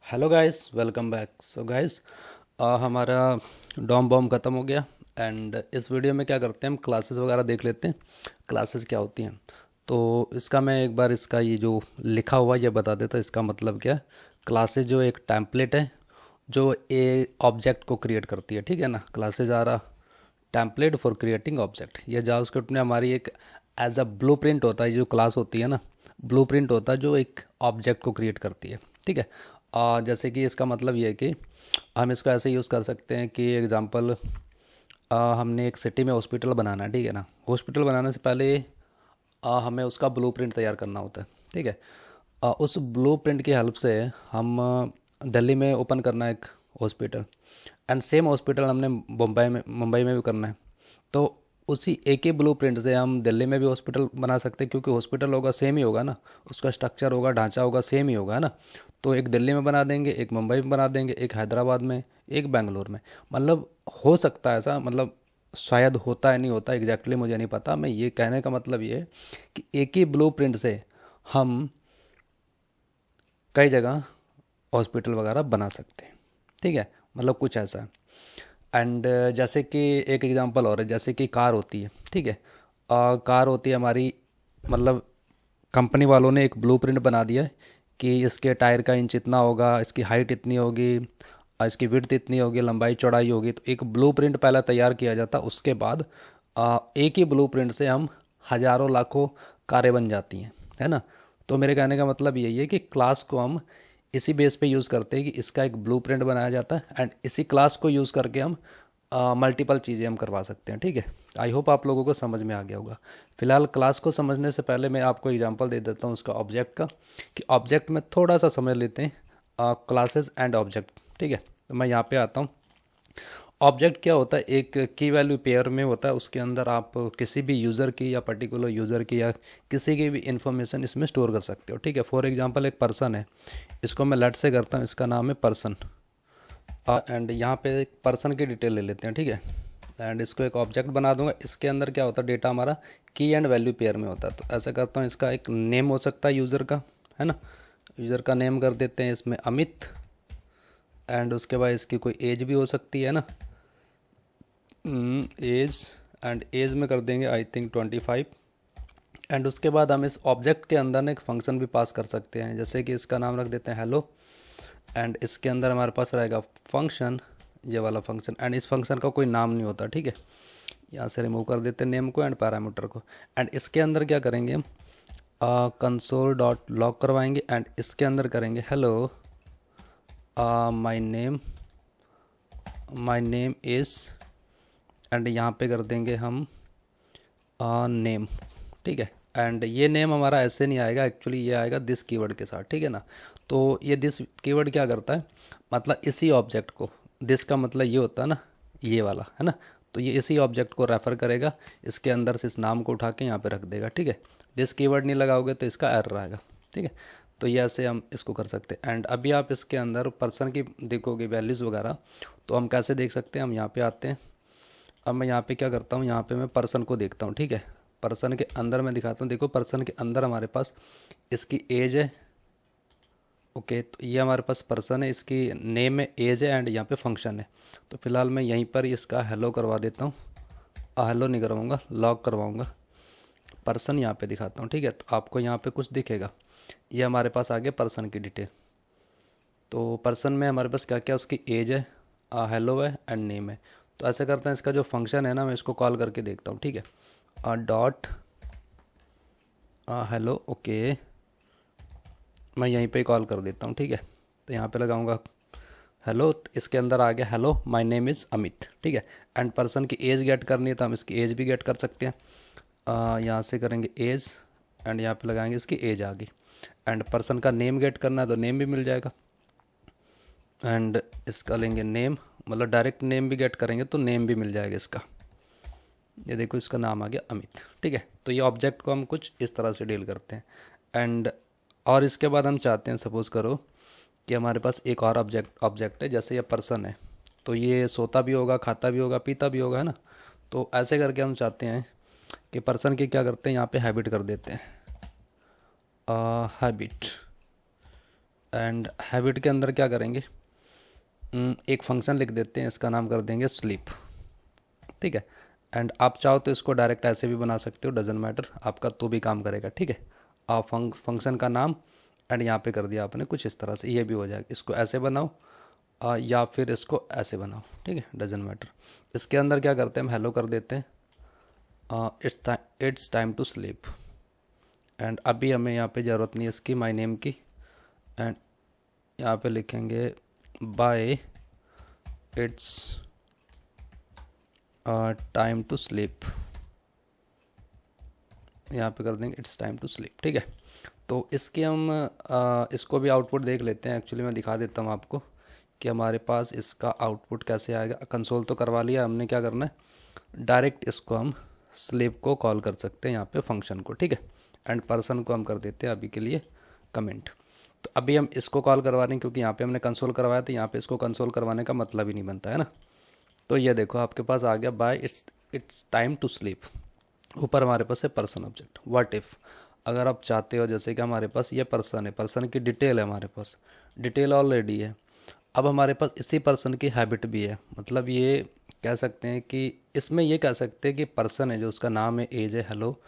Hello guys, welcome back. So guys, हमारा Dom Baum ख़त्म हो गया। एंड इस वीडियो में क्या करते हैं, हम क्लासेस वगैरह देख लेते हैं। क्लासेस क्या होती हैं, तो इसका मैं एक बार इसका ये जो लिखा हुआ ये बता देता, इसका मतलब क्या है। क्लासेस जो एक टेम्पलेट है जो ए ऑब्जेक्ट को क्रिएट करती है, ठीक है ना। क्लासेज आ रहा टेम्पलेट फॉर क्रिएटिंग ऑब्जेक्ट। ये जावास्क्रिप्ट में हमारी एक एज अ ब्लूप्रिंट होता है। ये जो क्लास होती है ना, ब्लूप्रिंट होता है जो एक ऑब्जेक्ट को क्रिएट करती है, ठीक है। जैसे कि इसका मतलब ये है कि हम इसको ऐसे यूज़ कर सकते हैं कि एग्जांपल, हमने एक सिटी में हॉस्पिटल बनाना है, ठीक है ना। हॉस्पिटल बनाने से पहले हमें उसका ब्लूप्रिंट तैयार करना होता है, ठीक है। उस ब्लूप्रिंट की हेल्प से हम दिल्ली में ओपन करना है एक हॉस्पिटल, एंड सेम हॉस्पिटल हमने मुंबई में भी करना है। तो उसी एक ही ब्लूप्रिंट से हम दिल्ली में भी हॉस्पिटल बना सकते हैं, क्योंकि हॉस्पिटल होगा सेम ही होगा ना, उसका स्ट्रक्चर होगा, ढांचा होगा, सेम ही होगा, है ना। तो एक दिल्ली में बना देंगे, एक मुंबई में बना देंगे, एक हैदराबाद में, एक बेंगलोर में। मतलब हो सकता है ऐसा, मतलब शायद होता है, नहीं होता एग्जैक्टली मुझे नहीं पता। मैं ये कहने का मतलब ये है कि एक ही ब्लूप्रिंट से हम कई जगह हॉस्पिटल वगैरह बना सकते हैं, ठीक है। मतलब कुछ ऐसा है। एंड जैसे कि एक एग्जांपल और है, जैसे कि कार होती है, ठीक है। कार होती है हमारी, मतलब कंपनी वालों ने एक ब्लूप्रिंट बना दिया है कि इसके टायर का इंच इतना होगा, इसकी हाइट इतनी होगी, इसकी विड्थ इतनी होगी, लंबाई चौड़ाई होगी। तो एक ब्लूप्रिंट पहले तैयार किया जाता, उसके बाद एक ही ब्लूप्रिंट से हम हज़ारों लाखों कारें बन जाती हैं, है ना। तो मेरे कहने का मतलब यही है कि क्लास को हम इसी बेस पे यूज़ करते हैं कि इसका एक ब्लूप्रिंट बनाया जाता है, एंड इसी क्लास को यूज़ करके हम मल्टीपल चीज़ें हम करवा सकते हैं, ठीक है। आई होप आप लोगों को समझ में आ गया होगा। फिलहाल क्लास को समझने से पहले मैं आपको एग्जांपल दे देता हूँ उसका ऑब्जेक्ट का, कि ऑब्जेक्ट में थोड़ा सा समझ लेते हैं क्लासेस एंड ऑब्जेक्ट, ठीक है। तो मैं यहाँ पे आता हूँ। ऑब्जेक्ट क्या होता है, एक की वैल्यू पेयर में होता है, उसके अंदर आप किसी भी यूज़र की या पर्टिकुलर यूज़र की या किसी की भी इंफॉर्मेशन इसमें स्टोर कर सकते हो, ठीक है। फॉर एग्जांपल एक पर्सन है, इसको मैं लेट से करता हूँ, इसका नाम है पर्सन। एंड यहाँ पे एक पर्सन की डिटेल ले लेते हैं, ठीक है। एंड इसको एक ऑब्जेक्ट बना दूंगा। इसके अंदर क्या होता है, डेटा हमारा की एंड वैल्यू पेयर में होता है। तो ऐसा करता हूँ, इसका एक नेम हो सकता है यूज़र का, है ना। यूज़र का नेम कर देते हैं इसमें अमित। एंड उसके बाद इसकी कोई एज भी हो सकती है ना, एज। एंड एज में कर देंगे आई थिंक 25। एंड उसके बाद हम इस ऑब्जेक्ट के अंदर ना एक फंक्शन भी पास कर सकते हैं, जैसे कि इसका नाम रख देते हैं हेलो। एंड इसके अंदर हमारे पास रहेगा फंक्शन, ये वाला फंक्शन। एंड इस फंक्शन का कोई नाम नहीं होता, ठीक है। यहाँ से रिमूव कर देते हैं नेम को एंड पैरामीटर को। एंड इसके अंदर क्या करेंगे हम, कंसोल डॉट लॉग करवाएंगे, एंड इसके अंदर करेंगे hello my name is, and यहाँ पे कर देंगे हम नेम, ठीक है। एंड ये नेम हमारा ऐसे नहीं आएगा, एक्चुअली ये आएगा दिस कीवर्ड के साथ, ठीक है ना। तो ये दिस कीवर्ड क्या करता है, मतलब इसी ऑब्जेक्ट को, दिस का मतलब ये होता है ना, ये वाला, है ना। तो ये इसी ऑब्जेक्ट को रेफ़र करेगा, इसके अंदर से इस नाम को उठा के यहाँ पे रख देगा, ठीक है। दिस कीवर्ड नहीं लगाओगे तो इसका एरर आएगा, ठीक है। तो ये ऐसे हम इसको कर सकते हैं। एंड अभी आप इसके अंदर पर्सन की देखोगे वैल्यूज़ वगैरह, तो हम कैसे देख सकते हैं, हम यहाँ पे आते हैं। अब मैं यहाँ पे क्या करता हूँ, यहाँ पे मैं पर्सन को देखता हूँ, ठीक है। पर्सन के अंदर मैं दिखाता हूँ, देखो पर्सन के अंदर हमारे पास इसकी एज है, ओके। तो ये हमारे पास पर्सन है, इसकी नेम है, एज है, एंड यहाँ पे फंक्शन है। तो फिलहाल मैं यहीं पर इसका हेलो करवा देता हूँ। हेलो नहीं करवाऊँगा, लॉग करवाऊँगा। पर्सन यहाँ पे दिखाता हूँ, ठीक है। तो आपको यहाँ पे कुछ दिखेगा, ये हमारे पास आ गया पर्सन की डिटेल। तो पर्सन में हमारे पास क्या क्या, उसकी एज है, हेलो है, एंड नेम है। तो ऐसे करते हैं, इसका जो फंक्शन है ना, मैं इसको कॉल करके देखता हूँ, ठीक है। Dot hello, okay. मैं यहीं पे कॉल कर देता हूँ, ठीक है। तो यहाँ पे लगाऊंगा हेलो, इसके अंदर आ गया hello my name is Amit, ठीक है। एंड पर्सन की एज गेट करनी है तो हम इसकी एज भी गेट कर सकते हैं। यहाँ से करेंगे एज, एंड यहाँ पे लगाएंगे इसकी एज आ गई। एंड पर्सन का नेम गेट करना है तो नेम भी मिल जाएगा। एंड इसका लेंगे नेम, मतलब डायरेक्ट नेम भी गेट करेंगे तो नेम भी मिल जाएगा इसका। ये देखो इसका नाम आ गया अमित, ठीक है। तो ये ऑब्जेक्ट को हम कुछ इस तरह से डील करते हैं। एंड और इसके बाद हम चाहते हैं, सपोज़ करो कि हमारे पास एक और ऑब्जेक्ट है, जैसे ये पर्सन है, तो ये सोता भी होगा, खाता भी होगा, पीता भी होगा, है ना। तो ऐसे करके हम चाहते हैं कि पर्सन की क्या करते हैं, यहाँ पे हैबिट कर देते हैं, हैबिट। एंड हैबिट के अंदर क्या करेंगे, एक फंक्शन लिख देते हैं, इसका नाम कर देंगे स्लीप, ठीक है। एंड आप चाहो तो इसको डायरेक्ट ऐसे भी बना सकते हो, डजेंट मैटर आपका, तो भी काम करेगा, ठीक है। आप फंक्शन का नाम एंड यहाँ पे कर दिया आपने कुछ इस तरह से, ये भी हो जाएगा। इसको ऐसे बनाओ या फिर इसको ऐसे बनाओ, ठीक है, डजेंट मैटर। इसके अंदर क्या करते हैं, हम हेलो कर देते हैं, it's time to sleep. And अभी हमें यहाँ पे ज़रूरत नहीं है इसकी, माय नेम की। एंड यहाँ पे लिखेंगे bye it's time to sleep, यहाँ पे कर देंगे इट्स टाइम टू स्लीप, ठीक है। तो इसके हम इसको भी आउटपुट देख लेते हैं। एक्चुअली मैं दिखा देता हूँ आपको कि हमारे पास इसका आउटपुट कैसे आएगा। कंसोल तो करवा लिया हमने, क्या करना है, डायरेक्ट इसको हम स्लीप को कॉल कर सकते हैं यहाँ पे फंक्शन को, ठीक है। एंड पर्सन को हम कर देते हैं अभी के लिए कमेंट। तो अभी हम इसको कॉल करवा रहे हैं क्योंकि यहाँ पे हमने कंसोल करवाया, तो यहाँ पे इसको कंसोल करवाने का मतलब ही नहीं बनता है ना। तो ये देखो आपके पास आ गया bye it's time to sleep. ऊपर हमारे पास है पर्सन ऑब्जेक्ट। व्हाट इफ़, अगर आप चाहते हो जैसे कि हमारे पास ये पर्सन है, पर्सन की डिटेल है, हमारे पास डिटेल ऑलरेडी है। अब हमारे पास इसी पर्सन की हैबिट भी है, मतलब ये कह सकते हैं कि इसमें ये कह सकते हैं कि पर्सन है जो उसका नाम है, एज है, हेलो,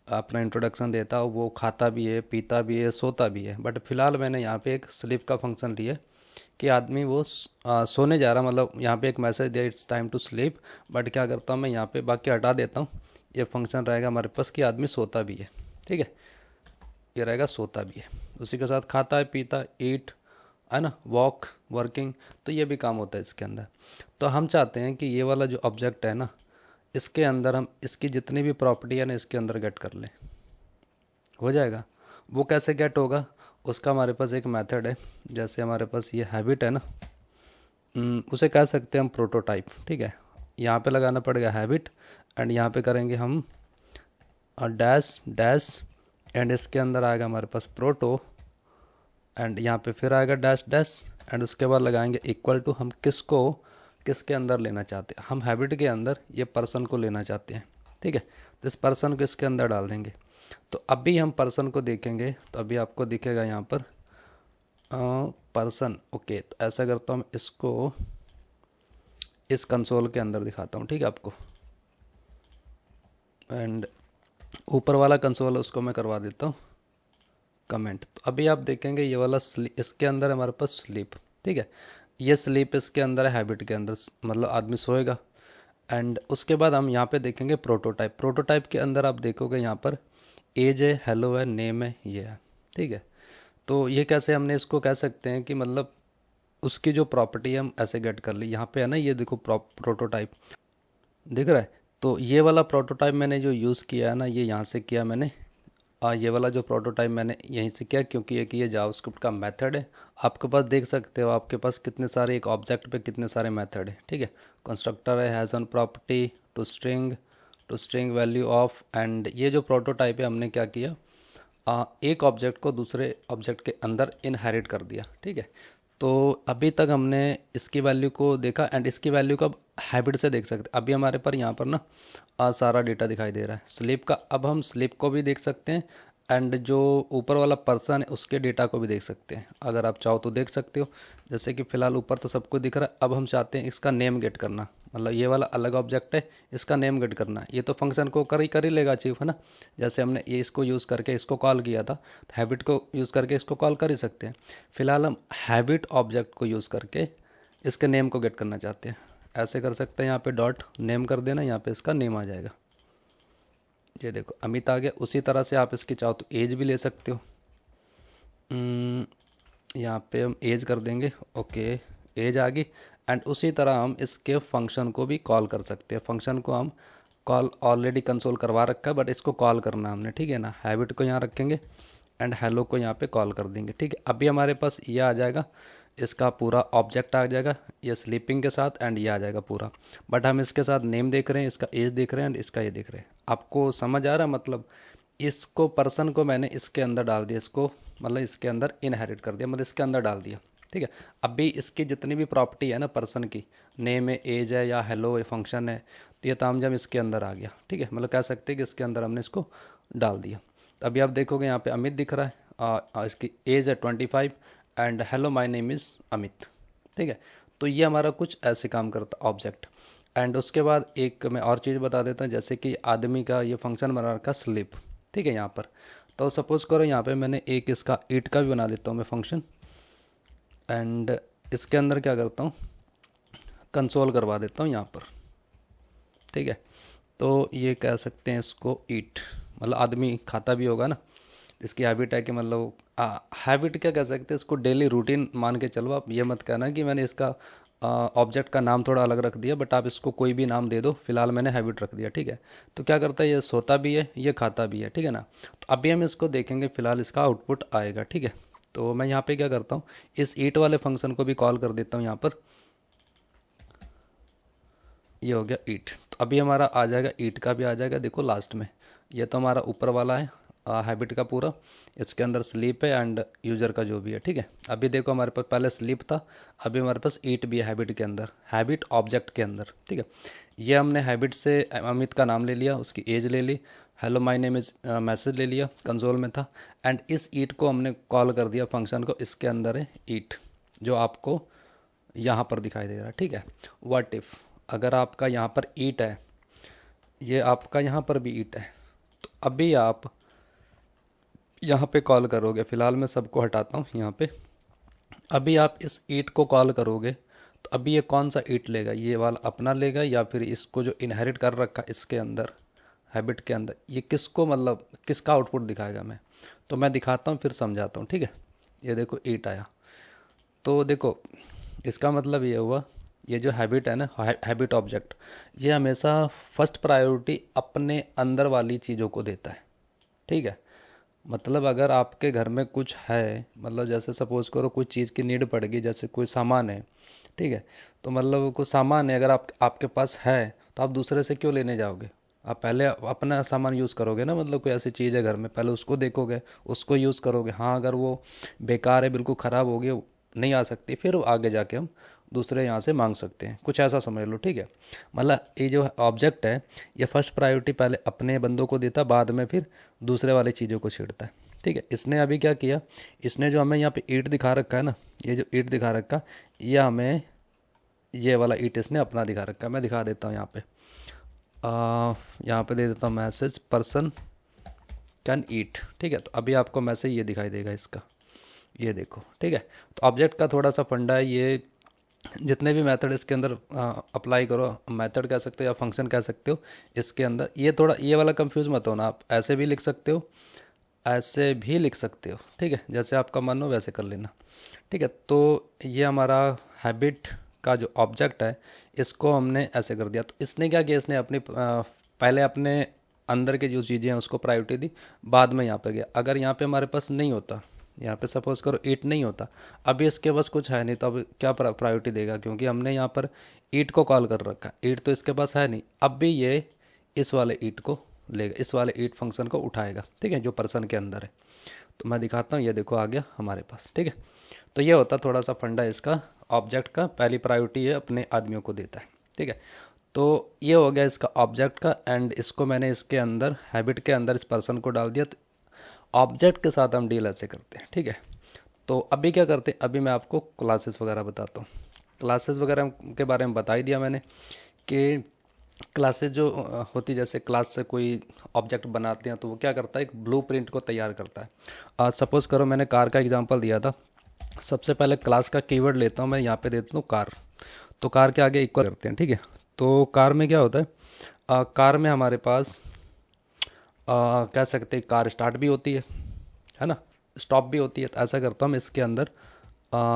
अपना इंट्रोडक्शन देता है, वो खाता भी है, पीता भी है, सोता भी है। बट फिलहाल मैंने यहाँ पे एक स्लीप का फंक्शन लिया है कि आदमी वो सोने जा रहा, मतलब यहाँ पे एक मैसेज दिया it's time to sleep. But क्या करता हूँ मैं यहाँ पे बाकी हटा देता हूँ, ये फंक्शन रहेगा हमारे पास कि आदमी सोता भी है, ठीक है, ये रहेगा सोता भी है, उसी के साथ खाता है, पीता, ईट, है ना, वॉक, वर्किंग, तो ये भी काम होता है इसके अंदर। तो हम चाहते हैं कि ये वाला जो ऑब्जेक्ट है ना, इसके अंदर हम इसकी जितनी भी प्रॉपर्टी है ना इसके अंदर गेट कर लें, हो जाएगा। वो कैसे गेट होगा, उसका हमारे पास एक मेथड है। जैसे हमारे पास ये हैबिट है ना, उसे कह सकते हैं हम प्रोटोटाइप, ठीक है। यहाँ पे लगाना पड़ेगा हैबिट, एंड यहाँ पे करेंगे हम डैश डैश, एंड इसके अंदर आएगा हमारे पास प्रोटो, एंड यहाँ पे फिर आएगा डैश डैश, एंड उसके बाद लगाएंगे इक्वल टू। हम किसको किसके अंदर लेना चाहते हैं, हम हैबिट के अंदर ये पर्सन को लेना चाहते हैं, ठीक है। तो इस पर्सन को इसके अंदर डाल देंगे। तो अभी हम पर्सन को देखेंगे, तो अभी आपको दिखेगा यहाँ पर पर्सन, ओके। तो ऐसा करता हूँ, इसको इस कंसोल के अंदर दिखाता हूँ, ठीक है आपको। एंड ऊपर वाला कंसोल उसको मैं करवा देता हूँ कमेंट। तो अभी आप देखेंगे ये वाला इसके अंदर हमारे पास स्लीप, ठीक है। ये स्लीप इसके अंदर है, हैबिट के अंदर, मतलब आदमी सोएगा। एंड उसके बाद हम यहाँ पे देखेंगे प्रोटोटाइप। प्रोटोटाइप के अंदर आप देखोगे यहाँ पर एज है, हेलो है, नेम है, ये है, ठीक है। तो ये कैसे हमने इसको कह सकते हैं कि मतलब उसकी जो प्रॉपर्टी है हम ऐसे गेट कर ली। यहाँ पे है ना, ये देखो प्रोटोटाइप दिख रहा है। तो ये वाला प्रोटोटाइप मैंने जो यूज़ किया है ना, ये यहाँ से किया मैंने। ये वाला जो प्रोटोटाइप मैंने यहीं से किया, क्योंकि ये जावास्क्रिप्ट का मेथड है। आपके पास देख सकते हो, आपके पास कितने सारे, एक ऑब्जेक्ट पे कितने सारे मेथड है, ठीक है। कंस्ट्रक्टर है, has own property, to string value of. And ये जो प्रोटोटाइप है हमने क्या किया, एक ऑब्जेक्ट को दूसरे ऑब्जेक्ट के अंदर इनहेरिट कर दिया, ठीक है। तो अभी तक हमने इसकी वैल्यू को देखा, एंड इसकी वैल्यू को अब हैबिट से देख सकते हैं। अभी हमारे पर यहाँ पर ना सारा डेटा दिखाई दे रहा है स्लीप का। अब हम स्लीप को भी देख सकते हैं, एंड जो ऊपर वाला पर्सन है उसके डेटा को भी देख सकते हैं। अगर आप चाहो तो देख सकते हो। जैसे कि फ़िलहाल ऊपर तो सबको दिख रहा है। अब हम चाहते हैं इसका नेम गेट करना, मतलब ये वाला अलग ऑब्जेक्ट है, इसका नेम गेट करना। ये तो फंक्शन को कर ही लेगा अचीव, है ना। जैसे हमने ये इसको यूज़ करके इसको कॉल किया था, तो हैबिट को यूज़ करके इसको कॉल कर ही सकते हैं। फ़िलहाल हम हैबिट ऑब्जेक्ट को यूज़ करके इसके नेम को गेट करना चाहते हैं। ऐसे कर सकते हैं, यहाँ पे डॉट नेम कर देना, यहाँ पे इसका नेम आ जाएगा। ये देखो अमित आ गया। उसी तरह से आप इसकी चाहो तो एज भी ले सकते हो। यहाँ पे हम एज कर देंगे, ओके, एज आ गई। एंड उसी तरह हम इसके फंक्शन को भी कॉल कर सकते हैं। फंक्शन को हम कॉल ऑलरेडी कंसोल करवा रखा है, बट इसको कॉल करना हमने, ठीक है ना। हैबिट को यहाँ रखेंगे एंड हेलो को यहाँ पे कॉल कर देंगे, ठीक है। अभी हमारे पास ये आ जाएगा, इसका पूरा ऑब्जेक्ट आ जाएगा, ये स्लीपिंग के साथ, एंड ये आ जाएगा पूरा। बट हम इसके साथ नेम देख रहे हैं, इसका एज देख रहे हैं, एंड इसका ये देख रहे हैं। आपको समझ आ रहा है, मतलब इसको पर्सन को मैंने इसके अंदर डाल दिया, इसको मतलब इसके अंदर इनहेरिट कर दिया, मतलब इसके अंदर डाल दिया, ठीक है। अभी इसकी जितनी भी प्रॉपर्टी है ना पर्सन की, नेम है, एज है, या हेलो है, फंक्शन है, तो ये तामझाम इसके अंदर आ गया, ठीक है। मतलब कह सकते हैं कि इसके अंदर हमने इसको डाल दिया। तो अभी आप देखोगे यहाँ पे अमित दिख रहा है, इसकी एज है 25, and hello my name is Amit. ठीक है, तो ये हमारा कुछ ऐसे काम करता ऑब्जेक्ट। एंड उसके बाद एक मैं और चीज़ बता देता हूँ, जैसे कि आदमी का ये फंक्शन बना रखा स्लीप। ठीक है, यहाँ पर तो सपोज़ करो यहाँ पे मैंने एक इसका ईट का भी बना देता हूँ मैं फंक्शन। एंड इसके अंदर क्या करता हूँ, कंसोल करवा देता हूँ यहाँ पर। ठीक है, तो ये कह सकते हैं इसको ईट, मतलब आदमी खाता भी होगा ना, इसकी हैबिट है कि मतलब हैबिट क्या कह सकते हैं इसको, डेली रूटीन मान के चलो। आप ये मत कहना कि मैंने इसका ऑब्जेक्ट का नाम थोड़ा अलग रख दिया, बट आप इसको कोई भी नाम दे दो, फिलहाल मैंने हैबिट रख दिया। ठीक है, तो क्या करता है, ये सोता भी है, ये खाता भी है। ठीक है ना, तो अभी हम इसको देखेंगे, फिलहाल इसका आउटपुट आएगा। ठीक है, तो मैं यहाँ पे क्या करता हूँ, इस ईट वाले फंक्शन को भी कॉल कर देता हूँ यहाँ पर। ये हो गया ईट, तो अभी हमारा आ जाएगा ईट का भी आ जाएगा, देखो लास्ट में। ये तो हमारा ऊपर वाला है हैबिट का पूरा, इसके अंदर स्लीप है एंड यूजर का जो भी है। ठीक है, अभी देखो हमारे पास पहले स्लीप था, अभी हमारे पास ईट भी है हैबिट के अंदर, हैबिट ऑब्जेक्ट के अंदर। ठीक है, ये हमने हैबिट से अमित का नाम ले लिया, उसकी एज ले ली, hello my name is message ले लिया, कंसोल में था। एंड इस ईट को हमने कॉल कर दिया फंक्शन को, इसके अंदर है ईट, जो आपको यहाँ पर दिखाई दे रहा है। ठीक है, व्हाट इफ़ अगर आपका यहाँ पर ईट है, ये आपका यहाँ पर भी ईट है, तो अभी आप यहाँ पे कॉल करोगे, फ़िलहाल मैं सबको हटाता हूँ यहाँ पे। अभी आप इस ईट को कॉल करोगे तो अभी ये कौन सा ईट लेगा, ये वाला अपना लेगा या फिर इसको जो इनहेरिट कर रखा इसके अंदर हैबिट के अंदर, ये किसको मतलब किसका आउटपुट दिखाएगा मैं, तो मैं दिखाता हूँ फिर समझाता हूँ। ठीक है, ये देखो ईट आया, तो देखो इसका मतलब ये हुआ, ये जो हैबिट है ना, हैबिट ऑब्जेक्ट, ये हमेशा फर्स्ट प्रायोरिटी अपने अंदर वाली चीज़ों को देता है। ठीक है, मतलब अगर आपके घर में कुछ है, मतलब जैसे सपोज़ करो कुछ चीज़ की नीड पड़ गई, जैसे कोई सामान है। ठीक है, तो मतलब कोई सामान है, अगर आपके पास है तो आप दूसरे से क्यों लेने जाओगे, आप पहले अपना सामान यूज़ करोगे ना। मतलब कोई ऐसी चीज़ है घर में, पहले उसको देखोगे, उसको यूज़ करोगे। हाँ, अगर वो बेकार है, बिल्कुल ख़राब हो गई, नहीं आ सकती, फिर आगे जाके हम दूसरे यहाँ से मांग सकते हैं, कुछ ऐसा समझ लो। ठीक है, मतलब ये जो ऑब्जेक्ट है, ये फर्स्ट प्रायोरिटी पहले अपने बंदों को देता, बाद में फिर दूसरे वाली चीज़ों को छेड़ता है। ठीक है, इसने अभी क्या किया, इसने जो हमें यहाँ पे ईट दिखा रखा है ना, ये जो ईट दिखा रखा, ये हमें ये वाला ईट इसने अपना दिखा रखा है। मैं दिखा देता हूँ यहाँ पे, यहाँ पे दे देता हूँ मैसेज पर्सन कैन ईट। ठीक है, तो अभी आपको मैसेज ये दिखाई देगा इसका, ये देखो। ठीक है, तो ऑब्जेक्ट का थोड़ा सा फंडा है, ये जितने भी मेथड इसके अंदर अप्लाई करो, मेथड कह सकते हो या फंक्शन कह सकते हो इसके अंदर, ये थोड़ा ये वाला कंफ्यूज मत होना, आप ऐसे भी लिख सकते हो, ऐसे भी लिख सकते हो। ठीक है, जैसे आपका मन हो वैसे कर लेना। ठीक है, तो ये हमारा हैबिट का जो ऑब्जेक्ट है, इसको हमने ऐसे कर दिया। तो इसने क्या किया, इसने अपनी पहले अपने अंदर के जो चीज़ें हैं उसको प्रायोरिटी दी, बाद में यहाँ पे गया। अगर यहाँ पे हमारे पास नहीं होता, यहाँ पे सपोज करो ईट नहीं होता, अभी इसके पास कुछ है नहीं, तो अब क्या प्रायोरिटी देगा, क्योंकि हमने यहाँ पर ईट को कॉल कर रखा है, ईट तो इसके पास है नहीं। अब भी ये इस वाले ईट को लेगा, इस वाले ईट फंक्शन को उठाएगा। ठीक है, जो पर्सन के अंदर है, तो मैं दिखाता हूँ, ये देखो आ गया हमारे पास। ठीक है, तो ये होता थोड़ा सा फंडा इसका ऑब्जेक्ट का, पहली प्रायोरिटी ये अपने आदमियों को देता है। ठीक है, तो ये हो गया इसका ऑब्जेक्ट का, एंड इसको मैंने इसके अंदर हैबिट के अंदर इस पर्सन को डाल दिया। तो ऑब्जेक्ट के साथ हम डील ऐसे करते हैं। ठीक है, तो अभी क्या करते हैं, अभी मैं आपको क्लासेस वगैरह बताता हूँ। क्लासेस वगैरह के बारे में बता ही दिया मैंने कि क्लासेस जो होती, जैसे क्लास से कोई ऑब्जेक्ट बनाते हैं तो वो क्या करता है, एक ब्लूप्रिंट को तैयार करता है। सपोज़ करो मैंने कार का एग्जांपल दिया था, सबसे पहले क्लास का कीवर्ड लेता हूँ मैं, यहाँ पे देता हूँ कार, तो कार के आगे इक्वल करते हैं। ठीक है, तो कार में क्या होता है, कार में हमारे पास कह सकते हैं कार स्टार्ट भी होती है ना, स्टॉप भी होती है। तो ऐसा करता हूँ मैं इसके अंदर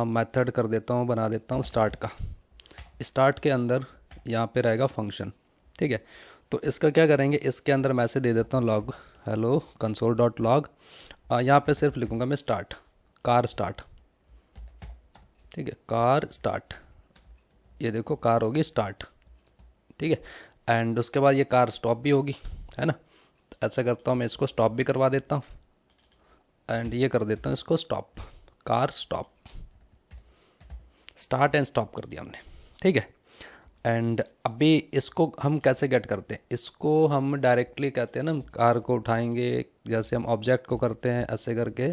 मेथड कर देता हूँ, बना देता हूँ स्टार्ट का। स्टार्ट के अंदर यहाँ पे रहेगा फंक्शन। ठीक है, तो इसका क्या करेंगे, इसके अंदर मैसेज दे देता हूँ log hello console dot log, यहाँ पे सिर्फ लिखूँगा मैं स्टार्ट, कार स्टार्ट। ठीक है, कार स्टार्ट, ये देखो कार होगी स्टार्ट। ठीक है, एंड उसके बाद ये कार स्टॉप भी होगी, है ना। तो ऐसा करता हूँ मैं, इसको स्टॉप भी करवा देता हूँ, एंड ये कर देता हूँ इसको stop, car stop, start and stop कर दिया हमने। ठीक है, एंड अभी इसको हम कैसे गेट करते हैं, इसको हम डायरेक्टली कहते हैं ना, कार को उठाएंगे जैसे हम ऑब्जेक्ट को करते हैं, ऐसे करके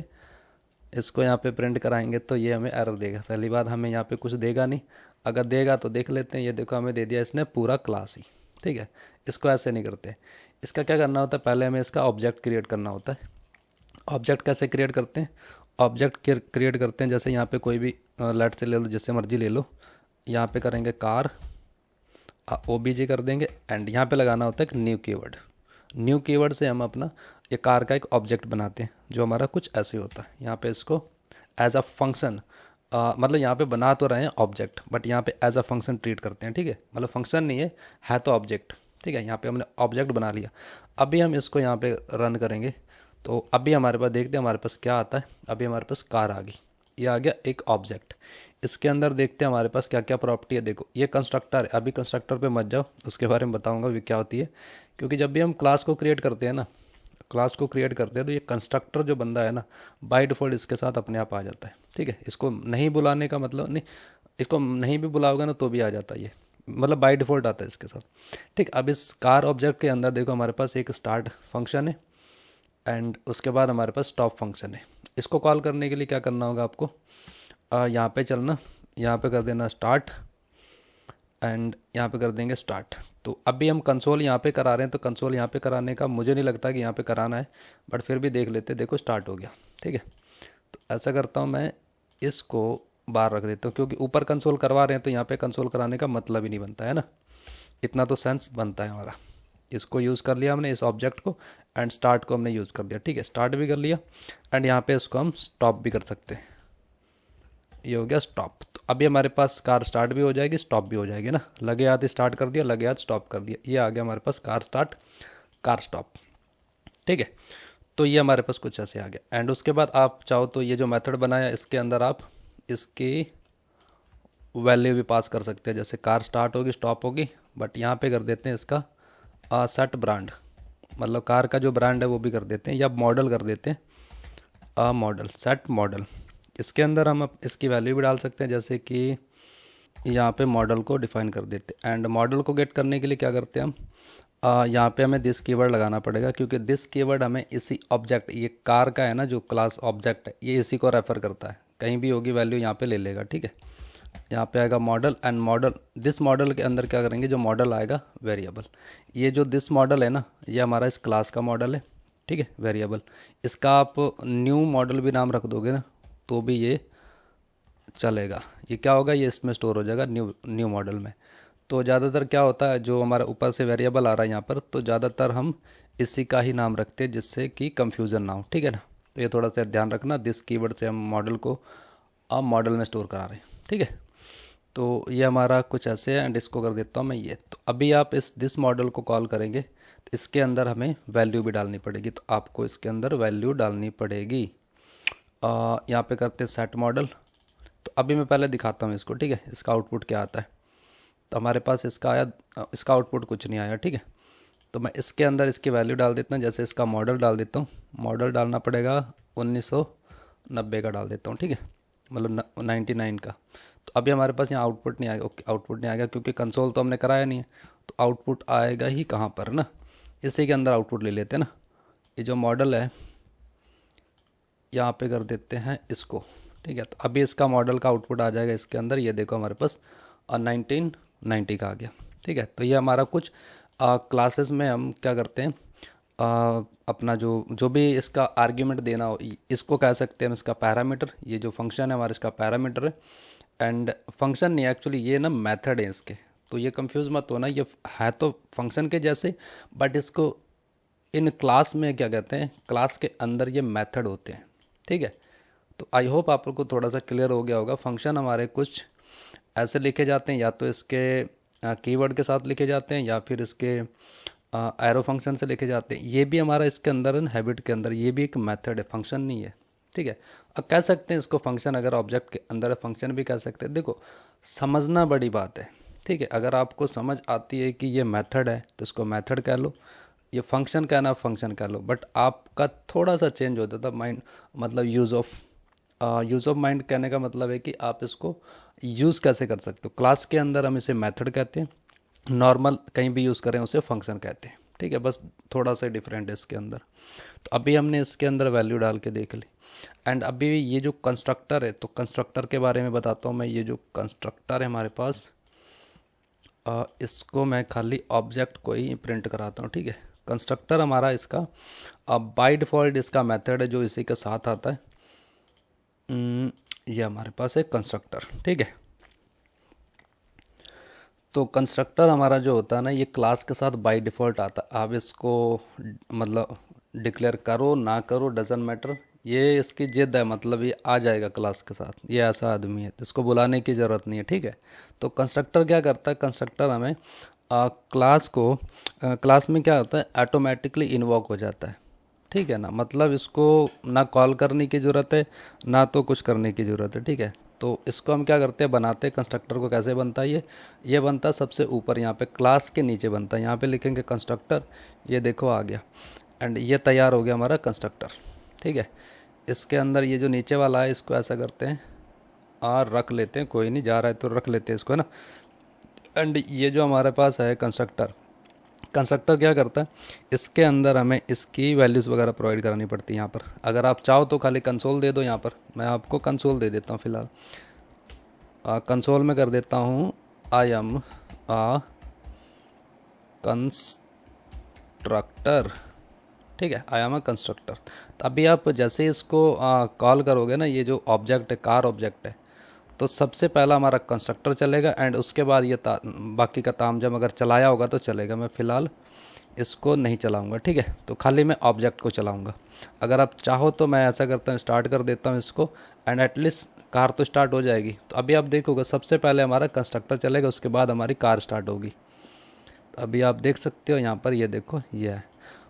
इसको यहाँ पे प्रिंट कराएंगे तो ये हमें एरर देगा। पहली बात, हमें यहाँ पे कुछ देगा नहीं, अगर देगा तो देख लेते हैं। ये देखो हमें दे दिया इसने पूरा क्लास ही, ठीक है। इसको ऐसे नहीं करते, इसका क्या करना होता है, पहले हमें इसका ऑब्जेक्ट क्रिएट करना होता है। ऑब्जेक्ट कैसे क्रिएट करते हैं, ऑब्जेक्ट क्रिएट करते हैं जैसे यहाँ पे कोई भी लेट से ले लो, जिससे मर्जी ले लो। यहाँ पे करेंगे कार, OBJ कर देंगे, एंड यहाँ पे लगाना होता है एक न्यू कीवर्ड। न्यू कीवर्ड से हम अपना ये कार का एक ऑब्जेक्ट बनाते हैं, जो हमारा कुछ ऐसे होता है। यहाँ पे इसको एज अ फंक्शन, मतलब यहाँ पे बना तो रहे हैं ऑब्जेक्ट, बट यहाँ पे एज अ फंक्शन ट्रीट करते हैं, ठीक है। मतलब फंक्शन नहीं है तो ऑब्जेक्ट, ठीक है। यहाँ पे हमने ऑब्जेक्ट बना लिया। अभी हम इसको यहाँ पे रन करेंगे तो अभी हमारे पास देखते हैं हमारे पास क्या आता है। अभी हमारे पास कार आ गई, ये आ गया एक ऑब्जेक्ट। इसके अंदर देखते हैं हमारे पास क्या क्या प्रॉपर्टी है। देखो ये कंस्ट्रक्टर है, अभी कंस्ट्रक्टर पे मत जाओ, उसके बारे में बताऊंगा भी क्या होती है। क्योंकि जब भी हम क्लास को क्रिएट करते हैं ना, क्लास को क्रिएट करते हैं तो ये कंस्ट्रक्टर जो बंदा है ना, बाय डिफ़ॉल्ट इसके साथ अपने आप आ जाता है, ठीक है। इसको नहीं बुलाने का मतलब नहीं, इसको नहीं भी बुलाओगे ना तो भी आ जाता है ये, मतलब बाय डिफ़ॉल्ट आता है इसके साथ, ठीक। अब इस कार ऑब्जेक्ट के अंदर देखो हमारे पास एक स्टार्ट फंक्शन है, एंड उसके बाद हमारे पास स्टॉप फंक्शन है। इसको कॉल करने के लिए क्या करना होगा आपको, यहाँ पे चलना, यहाँ पे कर देना स्टार्ट, एंड यहाँ पे कर देंगे स्टार्ट। तो अभी हम कंसोल यहाँ पे करा रहे हैं, तो कंसोल यहाँ पे कराने का मुझे नहीं लगता कि यहाँ पे कराना है, बट फिर भी देख लेते। देखो स्टार्ट हो गया, ठीक है। तो ऐसा करता हूँ मैं, इसको बाहर रख देता हूँ, क्योंकि ऊपर कंसोल करवा रहे हैं तो यहाँ पे कंसोल कराने का मतलब ही नहीं बनता है ना, इतना तो सेंस बनता है हमारा। इसको यूज़ कर लिया हमने इस ऑब्जेक्ट को, एंड स्टार्ट को हमने यूज़ कर दिया, ठीक है। स्टार्ट भी कर लिया, एंड यहाँ पे इसको हम स्टॉप भी कर सकते हैं। ये हो गया स्टॉप। तो अभी हमारे पास कार स्टार्ट भी हो जाएगी, स्टॉप भी हो जाएगी ना। लगे हाथ स्टार्ट कर दिया, लगे हाथ स्टॉप कर दिया, ये आ गया हमारे पास कार स्टार्ट, कार स्टॉप, ठीक है। तो ये हमारे पास कुछ ऐसे आ गया। एंड उसके बाद आप चाहो तो ये जो मेथड बनाया इसके अंदर आप इसकी वैल्यू भी पास कर सकते हैं, जैसे कार स्टार्ट होगी स्टॉप होगी, बट यहाँ पे कर देते हैं इसका सेट ब्रांड, मतलब कार का जो ब्रांड है वो भी कर देते हैं, या मॉडल कर देते हैं मॉडल, सेट मॉडल। इसके अंदर हम इसकी वैल्यू भी डाल सकते हैं, जैसे कि यहाँ पे मॉडल को डिफाइन कर देते हैं। एंड मॉडल को गेट करने के लिए क्या करते हैं हम, यहाँ पे हमें दिस कीवर्ड लगाना पड़ेगा, क्योंकि दिस कीवर्ड हमें इसी ऑब्जेक्ट, ये कार का है ना जो क्लास ऑब्जेक्ट है, ये इसी को रेफर करता है। कहीं भी होगी वैल्यू यहाँ पे ले लेगा, ठीक है। यहाँ पे आएगा model, and model, this model के अंदर क्या करेंगे, जो मॉडल आएगा वेरिएबल, ये जो दिस मॉडल है ना, ये हमारा इस क्लास का मॉडल है, ठीक है, वेरिएबल। इसका आप न्यू मॉडल भी नाम रख दोगे ना तो भी ये चलेगा। ये क्या होगा, ये इसमें स्टोर हो जाएगा न्यू मॉडल में। तो ज़्यादातर क्या होता है, जो हमारा ऊपर से वेरिएबल आ रहा है यहाँ पर, तो ज़्यादातर हम इसी का ही नाम रखते हैं, जिससे कि कंफ्यूजन ना हो, ठीक है ना। तो ये थोड़ा सा ध्यान रखना, दिस कीवर्ड से हम मॉडल को अब मॉडल में स्टोर करा रहे हैं, ठीक है। तो ये हमारा कुछ ऐसे है, एंड इसको कर देता हूँ मैं ये। तो अभी आप इस दिस मॉडल को कॉल करेंगे तो इसके अंदर हमें वैल्यू भी डालनी पड़ेगी, तो आपको इसके अंदर वैल्यू डालनी पड़ेगी। यहाँ पे करते हैं सेट मॉडल। तो अभी मैं पहले दिखाता हूँ इसको, ठीक है, इसका आउटपुट क्या आता है। तो हमारे पास इसका आया, इसका आउटपुट कुछ नहीं आया, ठीक है। तो मैं इसके अंदर इसकी वैल्यू डाल देता हूँ, जैसे इसका मॉडल डाल देता हूँ। मॉडल डालना पड़ेगा 1990 का डाल देता हूँ, ठीक है, मतलब 99 का। तो अभी हमारे पास यहाँ आउटपुट नहीं आएगा, ओके, आउटपुट नहीं आएगा क्योंकि कंसोल तो हमने कराया नहीं है। तो आउटपुट आएगा ही कहाँ पर ना, इसी के अंदर आउटपुट ले लेते हैं ना। ये जो मॉडल है यहाँ पे कर देते हैं इसको, ठीक है। तो अभी इसका मॉडल का आउटपुट आ जाएगा इसके अंदर, ये देखो हमारे पास 1990 का आ गया, ठीक है। तो ये हमारा कुछ क्लासेस में हम क्या करते हैं, अपना जो भी इसका आर्ग्यूमेंट देना हो, इसको कह सकते हैं हम इसका पैरामीटर। ये जो फंक्शन है हमारा इसका पैरामीटर है, एंड फंक्शन नहीं एक्चुअली ये ना मेथड है इसके। तो ये कंफ्यूज मत होना, ये है तो फंक्शन के जैसे, बट इसको इन क्लास में क्या कहते हैं, क्लास के अंदर ये मेथड होते हैं, ठीक है। तो आई होप आप लोग को थोड़ा सा क्लियर हो गया होगा। फंक्शन हमारे कुछ ऐसे लिखे जाते हैं, या तो इसके कीवर्ड के साथ लिखे जाते हैं, या फिर इसके एरो फंक्शन से लिखे जाते हैं। ये भी हमारा इसके अंदर हैबिट के अंदर ये भी एक मेथड है, फंक्शन नहीं है, ठीक है। अब कह सकते हैं इसको फंक्शन, अगर ऑब्जेक्ट के अंदर है फंक्शन भी कह सकते हैं। देखो समझना बड़ी बात है, ठीक है। अगर आपको समझ आती है कि ये मेथड है तो इसको मेथड कह लो, ये फंक्शन कहना फंक्शन कह लो, बट आपका थोड़ा सा चेंज होता था माइंड, मतलब यूज़ ऑफ माइंड कहने का मतलब है कि आप इसको यूज़ कैसे कर सकते हो। क्लास के अंदर हम इसे मेथड कहते हैं, नॉर्मल कहीं भी यूज़ करें उसे फंक्शन कहते हैं, ठीक है, बस थोड़ा सा डिफरेंट है इसके अंदर। तो अभी हमने इसके अंदर वैल्यू डाल के देख ली। एंड अभी ये जो कंस्ट्रक्टर है, तो कंस्ट्रक्टर के बारे में बताता हूँ मैं। ये जो कंस्ट्रक्टर है हमारे पास, इसको मैं खाली ऑब्जेक्ट को ही प्रिंट कराता हूँ, ठीक है। कंस्ट्रक्टर हमारा इसका बाय डिफ़ॉल्ट इसका मेथड है जो इसी के साथ आता है। ये हमारे पास है कंस्ट्रक्टर, ठीक है। तो कंस्ट्रक्टर हमारा जो होता है ना, ये क्लास के साथ बाय डिफ़ॉल्ट आता है। आप इसको मतलब डिक्लेयर करो ना करो, डजेंट मैटर, ये इसकी जिद है, मतलब ये आ जाएगा क्लास के साथ। ये ऐसा आदमी है, इसको बुलाने की ज़रूरत नहीं है, ठीक है। तो कंस्ट्रक्टर क्या करता है, कंस्ट्रक्टर हमें क्लास में क्या होता है, ऑटोमेटिकली इन्वॉक हो जाता है, ठीक है ना। मतलब इसको ना कॉल करने की ज़रूरत है, ना तो कुछ करने की ज़रूरत है, ठीक है। तो इसको हम क्या करते हैं, बनाते हैं। कंस्ट्रक्टर को कैसे बनता है, ये बनता है सबसे ऊपर, यहाँ पे क्लास के नीचे बनता है। यहाँ पे लिखेंगे कंस्ट्रक्टर, ये देखो आ गया। एंड ये तैयार हो गया हमारा कंस्ट्रक्टर, ठीक है। इसके अंदर ये जो नीचे वाला है, इसको ऐसा करते हैं और रख लेते हैं, कोई नहीं, जा रहा है तो रख लेते हैं इसको, है ना। एंड ये जो हमारे पास है कंस्ट्रक्टर, कंस्ट्रक्टर क्या करता है, इसके अंदर हमें इसकी वैल्यूज़ वगैरह प्रोवाइड करानी पड़ती है। यहाँ पर अगर आप चाहो तो खाली कंसोल दे दो। यहाँ पर मैं आपको कंसोल दे देता हूँ फ़िलहाल। कंसोल में कर देता हूँ आई एम आ कंस्ट्रक्टर, ठीक है। I am a constructor. तो अभी आप जैसे इसको कॉल करोगे ना, ये जो ऑब्जेक्ट है, कार ऑब्जेक्ट है, तो सबसे पहला हमारा कंस्ट्रक्टर चलेगा। एंड उसके बाद ये बाकी का तामझाम अगर चलाया होगा तो चलेगा। मैं फ़िलहाल इसको नहीं चलाऊंगा, ठीक है। तो खाली मैं ऑब्जेक्ट को चलाऊंगा। अगर आप चाहो तो मैं ऐसा करता हूँ, स्टार्ट कर देता हूँ इसको, एंड एटलीस्ट कार तो स्टार्ट हो जाएगी। तो अभी आप देखोगे सबसे पहले हमारा कंस्ट्रक्टर चलेगा, उसके बाद हमारी कार स्टार्ट होगी। तो अभी आप देख सकते हो यहाँ पर, ये देखो ये है,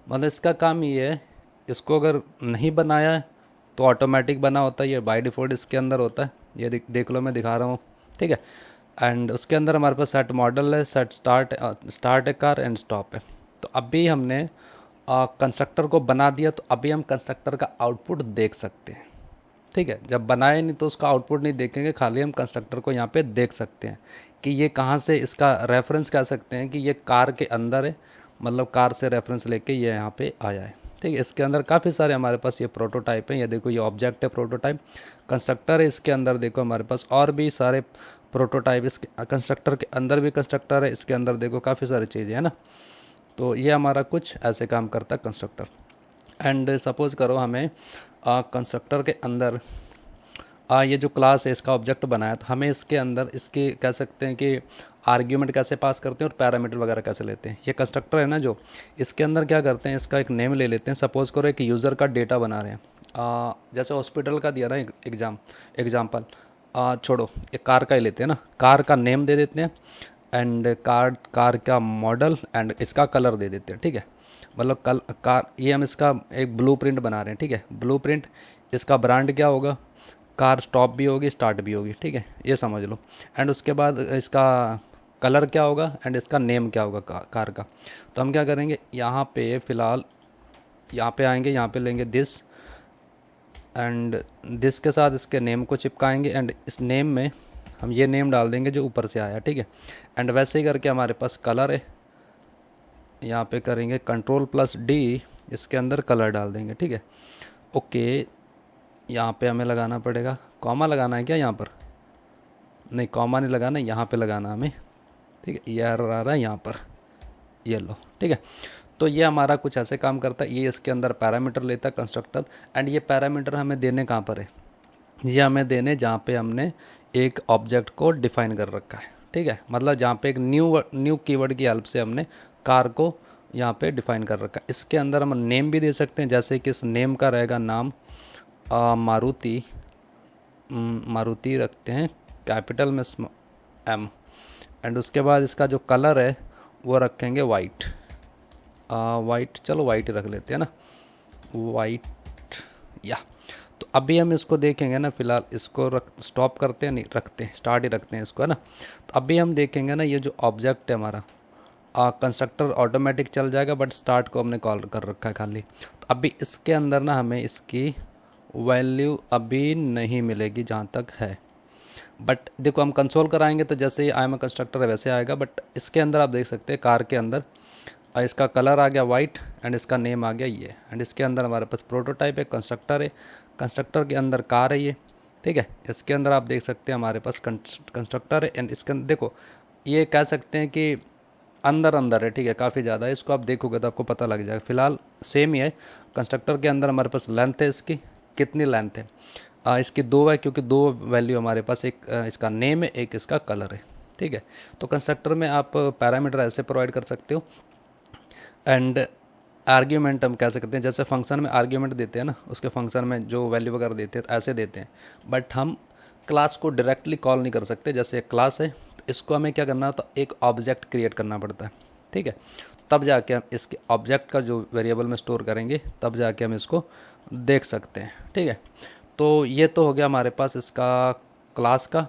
मतलब इसका काम ये है, इसको अगर नहीं बनाया है तो ऑटोमेटिक बना होता है, ये बाय डिफ़ॉल्ट इसके अंदर होता है। ये देख लो, मैं दिखा रहा हूँ, ठीक है। एंड उसके अंदर हमारे पास सेट मॉडल है, सेट स्टार्ट है कार, एंड स्टॉप है। तो अभी हमने कंस्ट्रक्टर को बना दिया, तो अभी हम कंस्ट्रक्टर का आउटपुट देख सकते हैं, ठीक है। जब बनाए नहीं तो उसका आउटपुट नहीं देखेंगे, खाली हम कंस्ट्रक्टर को यहाँ पे देख सकते हैं कि ये कहाँ से, इसका रेफरेंस कह सकते हैं कि ये कार के अंदर है, मतलब कार से रेफरेंस लेके ये यहाँ पे आया है, ठीक है। इसके अंदर काफ़ी सारे हमारे पास ये प्रोटोटाइप हैं। ये देखो, ये ऑब्जेक्ट है प्रोटोटाइप, कंस्ट्रक्टर है, इसके अंदर देखो हमारे पास और भी सारे प्रोटोटाइप, इसके कंस्ट्रक्टर के अंदर भी कंस्ट्रक्टर है, इसके अंदर देखो काफ़ी सारी चीज़ें है ना। तो ये हमारा कुछ ऐसे काम करता है कंस्ट्रक्टर। एंड सपोज़ करो हमें कंस्ट्रक्टर के अंदर ये जो क्लास है इसका ऑब्जेक्ट बनाया, तो हमें इसके अंदर इसके कह सकते हैं कि आर्ग्यूमेंट कैसे पास करते हैं और पैरामीटर वगैरह कैसे लेते हैं। ये कंस्ट्रक्टर है ना, जो इसके अंदर क्या करते हैं, इसका एक नेम ले लेते हैं। सपोज़ करो एक यूज़र का डेटा बना रहे हैं, जैसे हॉस्पिटल का दिया ना एग्जाम्पल, छोड़ो, एक कार का ही लेते हैं ना। कार का नेम दे देते हैं, एंड कार का मॉडल, एंड इसका कलर दे देते हैं, ठीक है। मतलब कार, ये हम इसका एक ब्लूप्रिंट बना रहे हैं, ठीक है। ब्लूप्रिंट, इसका ब्रांड क्या होगा, कार स्टॉप भी होगी, स्टार्ट भी होगी, ठीक है, ये समझ लो। एंड उसके बाद इसका कलर क्या होगा, एंड इसका नेम क्या होगा कार का। तो हम क्या करेंगे, यहाँ पे फ़िलहाल यहाँ पे आएंगे, यहाँ पे लेंगे दिस, एंड दिस के साथ इसके नेम को चिपकाएंगे, एंड इस नेम में हम ये नेम डाल देंगे जो ऊपर से आया, ठीक है। एंड वैसे ही करके हमारे पास कलर है, यहाँ पे करेंगे Ctrl+D, इसके अंदर कलर डाल देंगे, ठीक है। ओके, यहाँ पे हमें लगाना पड़ेगा, कॉमा लगाना है क्या यहाँ पर, नहीं कॉमा नहीं लगाना, यहाँ पे लगाना हमें, ठीक है। ये एरर आ रहा है यहाँ पर, ये लो, ठीक है। तो ये हमारा कुछ ऐसे काम करता है। ये इसके अंदर पैरामीटर लेता है कंस्ट्रक्टर, एंड ये पैरामीटर हमें देने कहाँ पर है, ये हमें देने जहाँ पे हमने एक ऑब्जेक्ट को डिफाइन कर रखा है, ठीक है। मतलब जहाँ पे एक न्यू कीवर्ड की हेल्प से हमने कार को यहाँ पे डिफाइन कर रखा है। इसके अंदर हम नेम भी दे सकते हैं, जैसे कि इस नेम का रहेगा नाम मारुति रखते हैं कैपिटल में M, एंड उसके बाद इसका जो कलर है वो रखेंगे वाइट, चलो वाइट रख लेते हैं ना, वाइट या। तो अभी हम इसको देखेंगे ना, फ़िलहाल इसको स्टॉप करते हैं, नहीं रखते हैं, स्टार्ट ही रखते हैं इसको, है ना। तो अभी हम देखेंगे ना, ये जो ऑब्जेक्ट है हमारा, कंस्ट्रक्टर ऑटोमेटिक चल जाएगा, बट स्टार्ट को हमने कॉल कर रखा है खाली। तो अभी इसके अंदर ना हमें इसकी वैल्यू अभी नहीं मिलेगी जहाँ तक है, बट देखो हम कंसोल कराएंगे तो जैसे ही आई एम अ कंस्ट्रक्टर है वैसे आएगा। बट इसके अंदर आप देख सकते हैं, कार के अंदर इसका कलर आ गया वाइट एंड इसका नेम आ गया ये, एंड इसके अंदर हमारे पास प्रोटोटाइप है, कंस्ट्रक्टर है, कंस्ट्रक्टर के अंदर कार है ये, ठीक है। इसके अंदर आप देख सकते हैं हमारे पास कंस्ट्रक्टर है, एंड इसके अंदर देखो ये कह सकते हैं कि अंदर अंदर है, ठीक है, काफ़ी ज़्यादा है, इसको आप देखोगे तो आपको पता लग जाएगा। फिलहाल सेम ही है। कंस्ट्रक्टर के अंदर हमारे पास लेंथ है, इसकी कितनी लेंथ है, इसकी 2 है, क्योंकि 2 वैल्यू हमारे पास, एक इसका नेम है, एक इसका कलर है, ठीक है। तो कंस्ट्रक्टर में आप पैरामीटर ऐसे प्रोवाइड कर सकते हो, एंड आर्ग्यूमेंट हम कह सकते हैं, जैसे फंक्शन में आर्ग्यूमेंट देते हैं ना, उसके फंक्शन में जो वैल्यू वगैरह देते हैं ऐसे देते हैं, बट हम क्लास को डायरेक्टली कॉल नहीं कर सकते। जैसे एक क्लास है तो इसको हमें क्या करना होता है, एक ऑब्जेक्ट क्रिएट करना पड़ता है, ठीक है। तब जाके हम इसके ऑब्जेक्ट का जो वेरिएबल में स्टोर करेंगे तब जाके हम इसको देख सकते हैं, ठीक है। तो ये तो हो गया हमारे पास इसका क्लास का।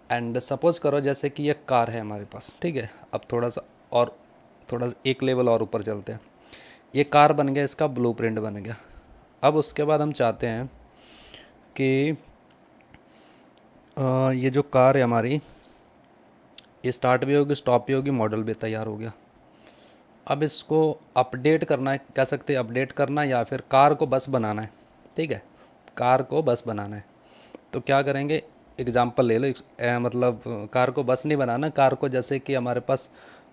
एंड सपोज़ करो जैसे कि ये कार है हमारे पास, ठीक है। अब थोड़ा सा एक लेवल और ऊपर चलते हैं। ये कार बन गया, इसका ब्लूप्रिंट बन गया। अब उसके बाद हम चाहते हैं कि ये जो कार है हमारी, ये स्टार्ट भी होगी, स्टॉप भी होगी, मॉडल भी तैयार हो गया। अब इसको अपडेट करना है, कह सकते हैं अपडेट करना, या फिर कार को बस बनाना है, ठीक है। कार को बस बनाना है तो क्या करेंगे, एग्जांपल ले लो। मतलब कार को बस नहीं बनाना, कार को जैसे कि हमारे पास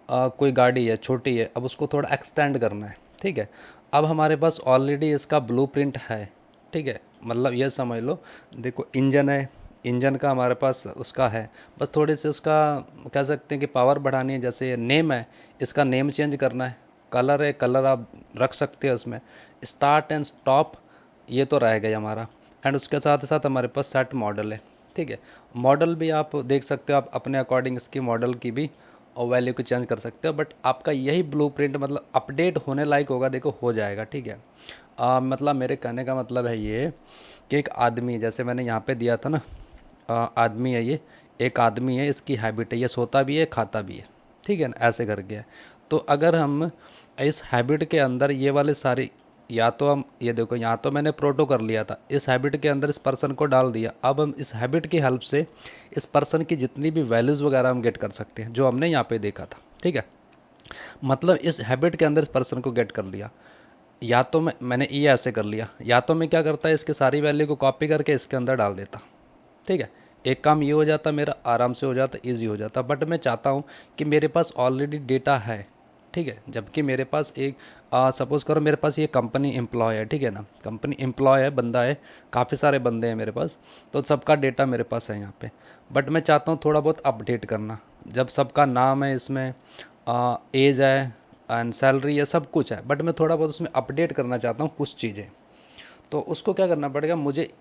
कोई गाड़ी है, छोटी है, अब उसको थोड़ा एक्सटेंड करना है, ठीक है। अब हमारे पास ऑलरेडी इसका ब्लूप्रिंट है, ठीक है। मतलब ये समझ लो, देखो इंजन है, इंजन का हमारे पास उसका है, बस थोड़ी सी उसका कह सकते हैं कि पावर बढ़ानी है। जैसे नेम है, इसका नेम चेंज करना है। कलर है, कलर आप रख सकते हैं उसमें। स्टार्ट एंड स्टॉप ये तो रह गया हमारा, एंड उसके साथ साथ हमारे पास सेट मॉडल है, ठीक है। मॉडल भी आप देख सकते हो, आप अपने अकॉर्डिंग इसकी मॉडल की भी और वैल्यू को चेंज कर सकते हो, बट आपका यही ब्लूप्रिंट मतलब अपडेट होने लायक होगा, देखो हो जाएगा, ठीक है। मतलब मेरे कहने का मतलब है ये कि एक आदमी, जैसे मैंने यहाँ पे दिया था ना, आदमी है ये, एक आदमी है, इसकी हैबिट है, ये सोता भी है, खाता भी है, ठीक है ना, ऐसे करके है। तो अगर हम इस हैबिट के अंदर ये वाले सारे, या तो हम ये देखो, यहाँ तो मैंने प्रोटो कर लिया था, इस हैबिट के अंदर इस पर्सन को डाल दिया। अब हम इस हैबिट की हेल्प से इस पर्सन की जितनी भी वैल्यूज़ वगैरह हम गेट कर सकते हैं, जो हमने यहाँ पे देखा था, ठीक है। मतलब इस हैबिट के अंदर इस पर्सन को गेट कर लिया। या तो मैंने ये ऐसे कर लिया, या तो मैं क्या करता है, इसके सारी वैल्यू को कॉपी करके इसके अंदर डाल देता, ठीक है। एक काम ये हो जाता, मेरा आराम से हो जाता, इजी हो जाता। बट मैं चाहता हूँ कि मेरे पास ऑलरेडी डेटा है, ठीक है। जबकि मेरे पास एक सपोज़ करो मेरे पास ये कंपनी एम्प्लॉय है, ठीक है ना, कंपनी एम्प्लॉय है, बंदा है, काफ़ी सारे बंदे हैं मेरे पास, तो सबका डेटा मेरे पास है यहाँ पे। बट मैं चाहता हूँ थोड़ा बहुत अपडेट करना, जब सबका नाम है इसमें, एज है एंड सैलरी है, सब कुछ है, बट मैं थोड़ा बहुत उसमें अपडेट करना चाहता हूँ कुछ चीज़ें। तो उसको क्या करना पड़ेगा मुझे,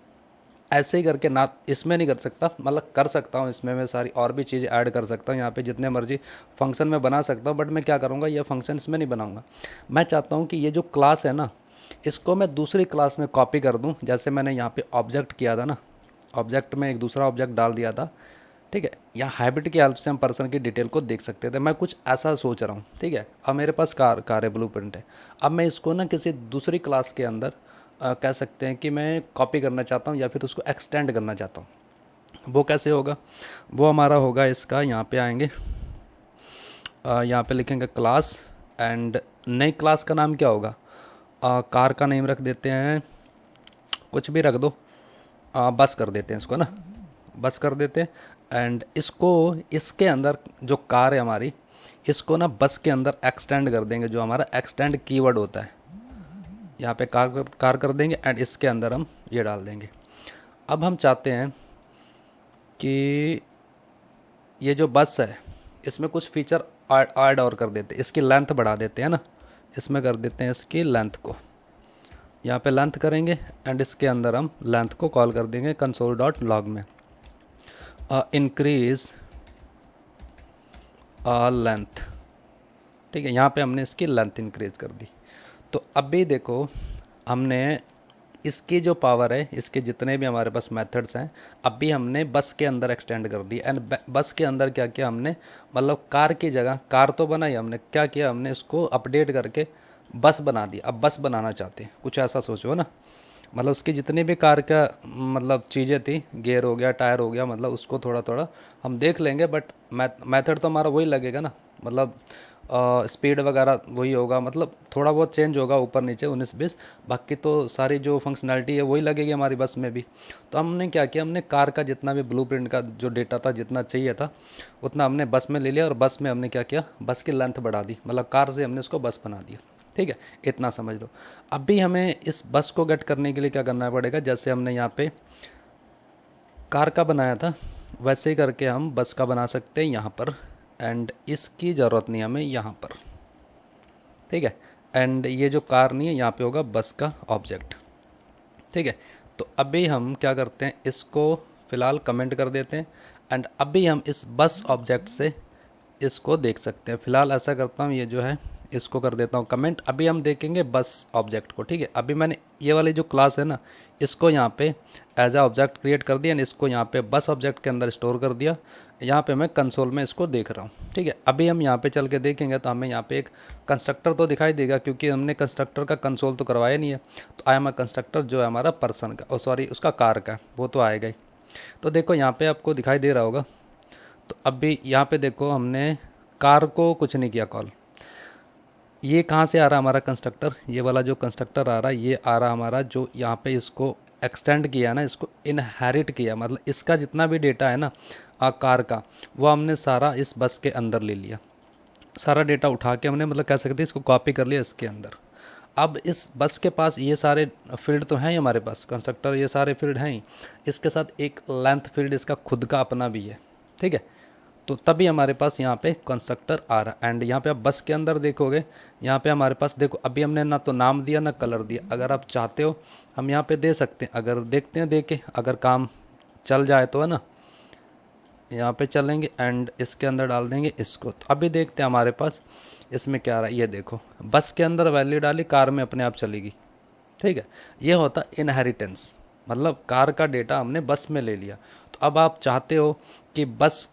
ऐसे ही करके ना, इसमें नहीं कर सकता, मतलब कर सकता हूँ इसमें, मैं सारी और भी चीज़ें ऐड कर सकता हूँ यहाँ पे, जितने मर्जी फंक्शन में बना सकता हूँ। बट मैं क्या करूँगा, ये फंक्शन इसमें नहीं बनाऊँगा। मैं चाहता हूँ कि ये जो क्लास है ना, इसको मैं दूसरी क्लास में कॉपी कर दूँ। जैसे मैंने यहाँ पे ऑब्जेक्ट किया था ना, ऑब्जेक्ट में एक दूसरा ऑब्जेक्ट डाल दिया था, ठीक है। यहाँ हैबिट की हेल्प से हम पर्सन की डिटेल को देख सकते थे। मैं कुछ ऐसा सोच रहा हूँ, ठीक है। अब मेरे पास कार है, ब्लूप्रिंट है। अब मैं इसको ना किसी दूसरी क्लास के अंदर कह सकते हैं कि मैं कॉपी करना चाहता हूँ, या फिर उसको एक्सटेंड करना चाहता हूँ। वो कैसे होगा, वो हमारा होगा इसका, यहाँ पे आएंगे, यहाँ पे लिखेंगे क्लास, एंड नई क्लास का नाम क्या होगा, कार का नेम रख देते हैं, कुछ भी रख दो, बस कर देते हैं इसको ना, बस कर देते हैं। एंड इसको, इसके अंदर जो कार है हमारी, इसको ना बस के अंदर एक्सटेंड कर देंगे, जो हमारा एक्सटेंड कीवर्ड होता है। यहाँ पे कार कर देंगे, एंड इसके अंदर हम ये डाल देंगे। अब हम चाहते हैं कि ये जो बस है इसमें कुछ फीचर ऐड और कर देते हैं, इसकी लेंथ बढ़ा देते हैं ना, इसमें कर देते हैं इसकी लेंथ को, यहाँ पे लेंथ करेंगे, एंड इसके अंदर हम लेंथ को कॉल कर देंगे console.log में, इंक्रीज लेंथ, ठीक है। यहाँ पे हमने इसकी लेंथ इंक्रीज कर दी। तो अभी देखो, हमने इसकी जो पावर है, इसके जितने भी हमारे पास मेथड्स हैं, अभी हमने बस के अंदर एक्सटेंड कर दी। एंड बस के अंदर क्या किया हमने, मतलब कार की जगह, कार तो बनाई हमने, क्या किया हमने, इसको अपडेट करके बस बना दी। अब बस बनाना चाहते हैं, कुछ ऐसा सोचो ना, मतलब उसकी जितनी भी कार का मतलब चीज़ें थी, गियर हो गया, टायर हो गया, मतलब उसको थोड़ा थोड़ा हम देख लेंगे, बट मेथड तो हमारा वही लगेगा ना, मतलब स्पीड वगैरह वही होगा, मतलब थोड़ा बहुत चेंज होगा ऊपर नीचे 19-20, बाकी तो सारी जो फंक्शनैलिटी है वही लगेगी हमारी बस में भी। तो हमने क्या किया, हमने कार का जितना भी ब्लूप्रिंट का जो डेटा था, जितना चाहिए था उतना हमने बस में ले लिया, और बस में हमने क्या किया, बस की लेंथ बढ़ा दी, मतलब कार से हमने उसको बस बना दिया। ठीक है, इतना समझ लो। अभी हमें इस बस को गेट करने के लिए क्या करना पड़ेगा, जैसे हमने यहाँ पे कार का बनाया था वैसे ही करके हम बस का बना सकते हैं यहाँ पर, एंड इसकी ज़रूरत नहीं हमें यहाँ पर। ठीक है, एंड ये जो कार नहीं है यहाँ पे होगा बस का ऑब्जेक्ट। ठीक है, तो अभी हम क्या करते हैं, इसको फ़िलहाल कमेंट कर देते हैं, एंड अभी हम इस बस ऑब्जेक्ट से इसको देख सकते हैं। फ़िलहाल ऐसा करता हूँ, ये जो है इसको कर देता हूँ कमेंट। अभी हम देखेंगे बस ऑब्जेक्ट को। ठीक है, अभी मैंने ये वाली जो क्लास है ना, इसको यहाँ पे एज आ ऑब्जेक्ट क्रिएट कर दिया, इसको यहाँ पे बस ऑब्जेक्ट के अंदर स्टोर कर दिया। यहाँ पे मैं कंसोल में इसको देख रहा हूँ। ठीक है, अभी हम यहाँ पे चल के देखेंगे तो हमें यहाँ पे एक कंस्ट्रक्टर तो दिखाई देगा, क्योंकि हमने कंस्ट्रक्टर का कंसोल तो करवाया नहीं है। तो आई एम अ कंस्ट्रक्टर जो है हमारा पर्सन का, ओ सॉरी उसका कार का, वो तो आएगा ही। तो देखो यहाँ पे आपको दिखाई दे रहा होगा। तो अभी यहाँ पे देखो हमने कार को कुछ नहीं किया कॉल। ये कहाँ से आ रहा है हमारा कंस्ट्रक्टर, ये वाला जो कंस्ट्रक्टर आ रहा है, ये आ रहा हमारा जो यहाँ पे इसको एक्सटेंड किया ना, इसको इनहेरिट किया, मतलब इसका जितना भी डेटा है ना कार का, वो हमने सारा इस बस के अंदर ले लिया। सारा डेटा उठा के हमने, मतलब कह सकते हैं इसको कॉपी कर लिया इसके अंदर। अब इस बस के पास ये सारे फील्ड तो हैं ही, हमारे पास कंस्ट्रक्टर ये सारे फील्ड हैं ही, इसके साथ एक लेंथ फील्ड इसका खुद का अपना भी है। ठीक है, तो तभी हमारे पास यहाँ पे कंस्ट्रक्टर आ रहा है। एंड यहाँ पे आप बस के अंदर देखोगे, यहाँ पे हमारे पास देखो, अभी हमने ना तो नाम दिया ना कलर दिया। अगर आप चाहते हो हम यहाँ पे दे सकते हैं, अगर देखते हैं, देके अगर काम चल जाए तो, है ना, यहाँ पे चलेंगे एंड इसके अंदर डाल देंगे इसको। तो अभी देखते हैं हमारे पास इसमें क्या आ रहा है। ये देखो, बस के अंदर वैल्यू डाली, कार में अपने आप चलेगी। ठीक है, ये होता इनहेरिटेंस, मतलब कार का डेटा हमने बस में ले लिया। तो अब आप चाहते हो कि बस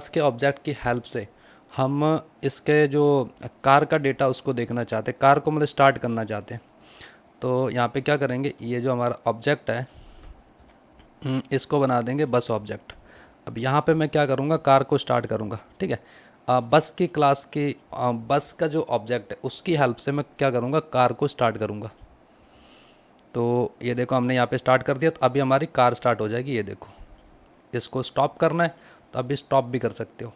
के ऑब्जेक्ट की हेल्प से हम इसके जो कार का डेटा उसको देखना चाहते हैं, कार को मतलब स्टार्ट करना चाहते हैं। तो यहाँ पे क्या करेंगे, ये जो हमारा ऑब्जेक्ट है इसको बना देंगे बस ऑब्जेक्ट। अब यहाँ पे मैं क्या करूँगा, कार को स्टार्ट करूँगा। ठीक है, बस की क्लास की बस का जो ऑब्जेक्ट है उसकी हेल्प से मैं क्या करूँगा, कार को स्टार्ट करूँगा। तो ये देखो हमने यहाँ पे स्टार्ट कर दिया, तो अभी हमारी कार स्टार्ट हो जाएगी। ये देखो, इसको स्टॉप करना है तो अभी स्टॉप भी कर सकते हो,